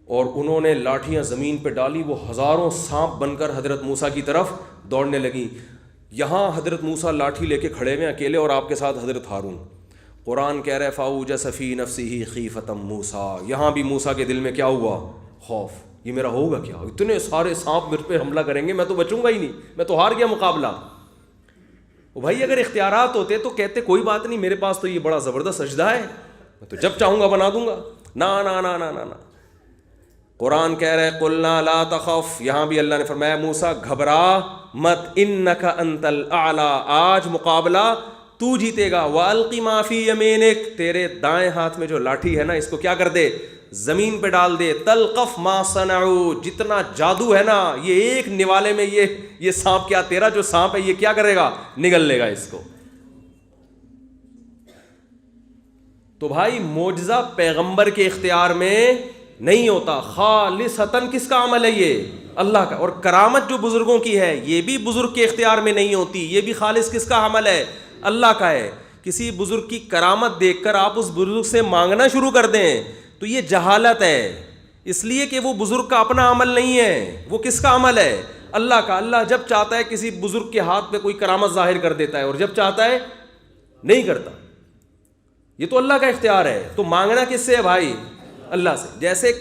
اور انہوں نے لاٹھیاں زمین پہ ڈالی, وہ ہزاروں سانپ بن کر حضرت موسیٰ کی طرف دوڑنے لگیں. یہاں حضرت موسیٰ لاٹھی لے کے کھڑے ہوئے اکیلے, اور آپ کے ساتھ حضرت ہارون. قرآن کہہ رہے فاوجس فی نفسہ خیفۃ موسیٰ, یہاں بھی موسیٰ کے دل میں کیا ہوا, خوف. یہ میرا ہوگا کیا, اتنے سارے سانپ میرے پہ حملہ کریں گے, میں تو بچوں گا ہی نہیں, میں تو ہار گیا مقابلہ. بھائی اگر اختیارات ہوتے تو کہتے کوئی بات نہیں, میرے پاس تو یہ بڑا زبردست سجدہ ہے, میں تو جب چاہوں گا بنا دوں گا. نا نا نا نا نا نا. قرآن کہہ رہے قلنا لا تخف, یہاں بھی اللہ نے فرمایا موسیٰ گھبرا مت, انک انت الاعلی, آج مقابلہ تو جیتے گا. والقی ما فی یمینک, تیرے دائیں ہاتھ میں جو لاٹھی ہے نا اس کو کیا کر دے, زمین پہ ڈال دے. تلقف ما صنعوا, جتنا جادو ہے نا یہ ایک نوالے میں یہ سانپ کیا, تیرا جو سانپ ہے یہ کیا کرے گا, نگل لے گا اس کو. تو بھائی معجزہ پیغمبر کے اختیار میں نہیں ہوتا, خالصتاً کس کا عمل ہے, یہ اللہ کا. اور کرامت جو بزرگوں کی ہے یہ بھی بزرگ کے اختیار میں نہیں ہوتی, یہ بھی خالص کس کا عمل ہے, اللہ کا ہے. کسی بزرگ کی کرامت دیکھ کر آپ اس بزرگ سے مانگنا شروع کر دیں تو یہ جہالت ہے, اس لیے کہ وہ بزرگ کا اپنا عمل نہیں ہے, وہ کس کا عمل ہے, اللہ کا. اللہ جب چاہتا ہے کسی بزرگ کے ہاتھ پہ کوئی کرامت ظاہر کر دیتا ہے, اور جب چاہتا ہے نہیں کرتا. یہ تو اللہ کا اختیار ہے. تو مانگنا کس سے ہے بھائی, اللہ سے. جیسے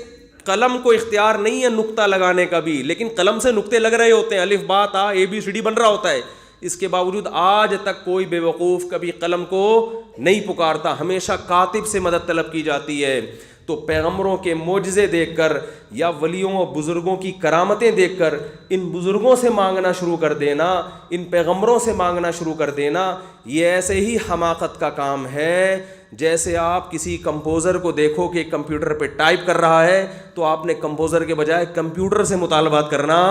قلم کو اختیار نہیں ہے نقطہ لگانے کا بھی, لیکن قلم سے نقطے لگ رہے ہوتے ہیں, الف با تا اے بی سی ڈی بن رہا ہوتا ہے. اس کے باوجود آج تک کوئی بے وقوف کبھی قلم کو نہیں پکارتا, ہمیشہ کاتب سے مدد طلب کی جاتی ہے. تو پیغمبروں کے معجزے دیکھ کر یا ولیوں اور بزرگوں کی کرامتیں دیکھ کر ان بزرگوں سے مانگنا شروع کر دینا, ان پیغمبروں سے مانگنا شروع کر دینا, یہ ایسے ہی حماقت کا کام ہے جیسے آپ کسی کمپوزر کو دیکھو کہ کمپیوٹر پہ ٹائپ کر رہا ہے تو آپ نے کمپوزر کے بجائے کمپیوٹر سے مطالبات کرنا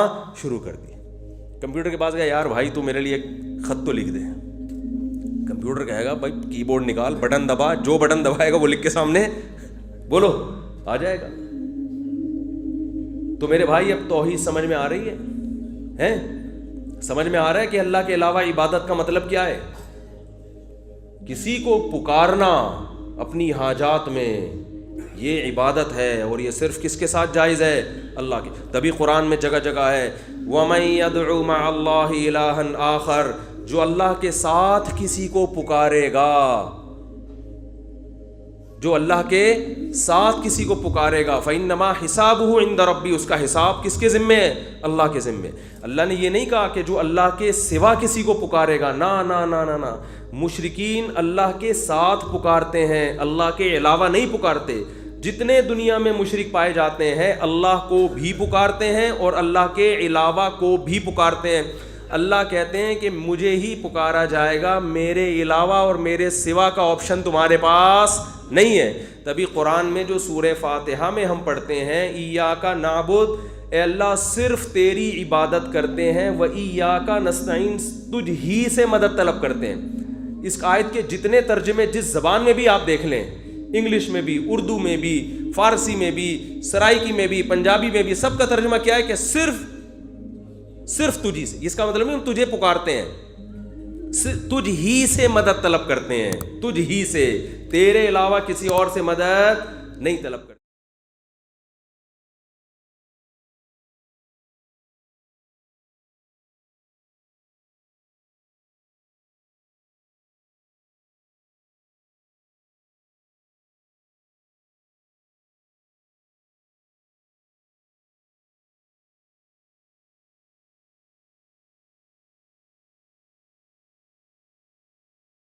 شروع کر دی. کمپیوٹر کے پاس گیا, یار بھائی تو میرے لیے ایک خط تو لکھ دے. کمپیوٹر کہے گا بھائی کی بورڈ نکال, بٹن دبا, جو بٹن دبائے گا وہ لکھ کے سامنے بولو آ جائے گا. تو میرے بھائی اب توحید سمجھ میں آ رہی ہے, سمجھ میں آ رہا ہے کہ اللہ کے علاوہ عبادت کا مطلب کیا ہے. کسی کو پکارنا اپنی حاجات میں یہ عبادت ہے, اور یہ صرف کس کے ساتھ جائز ہے, اللہ کے. تبھی قرآن میں جگہ جگہ ہے وَمَن يَدْعُ مَعَ اللَّهِ إِلَٰهًا آخر, جو اللہ کے ساتھ کسی کو پکارے گا, جو اللہ کے ساتھ کسی کو پکارے گا فَإِنَّمَا حِسَابُهُ عِندَ رَبِّهِ, اس کا حساب کس کے ذمے ہے, اللہ کے ذمے. اللہ نے یہ نہیں کہا کہ جو اللہ کے سوا کسی کو پکارے گا, نا نا نا نا نا. مشرکین اللہ کے ساتھ پکارتے ہیں, اللہ کے علاوہ نہیں پکارتے. جتنے دنیا میں مشرک پائے جاتے ہیں اللہ کو بھی پکارتے ہیں اور اللہ کے علاوہ کو بھی پکارتے ہیں. اللہ کہتے ہیں کہ مجھے ہی پکارا جائے گا, میرے علاوہ اور میرے سوا کا آپشن تمہارے پاس نہیں ہے. تبھی قرآن میں جو سورہ فاتحہ میں ہم پڑھتے ہیں ایاک نعبد اے اللہ صرف تیری عبادت کرتے ہیں، وَإِيَّاكَ نَسْتَعِينُ، تجھ ہی سے مدد طلب کرتے ہیں۔ اس آیت کے جتنے ترجمے جس زبان میں بھی آپ دیکھ لیں، انگلش میں بھی، اردو میں بھی، فارسی میں بھی، سرائکی میں بھی، پنجابی میں بھی، سب کا ترجمہ کیا ہے کہ صرف تجھی سے۔ اس کا مطلب نہیں ہم تجھے پکارتے ہیں، تجھ ہی سے مدد طلب کرتے ہیں، تجھ ہی سے، تیرے علاوہ کسی اور سے مدد نہیں طلب کرتے۔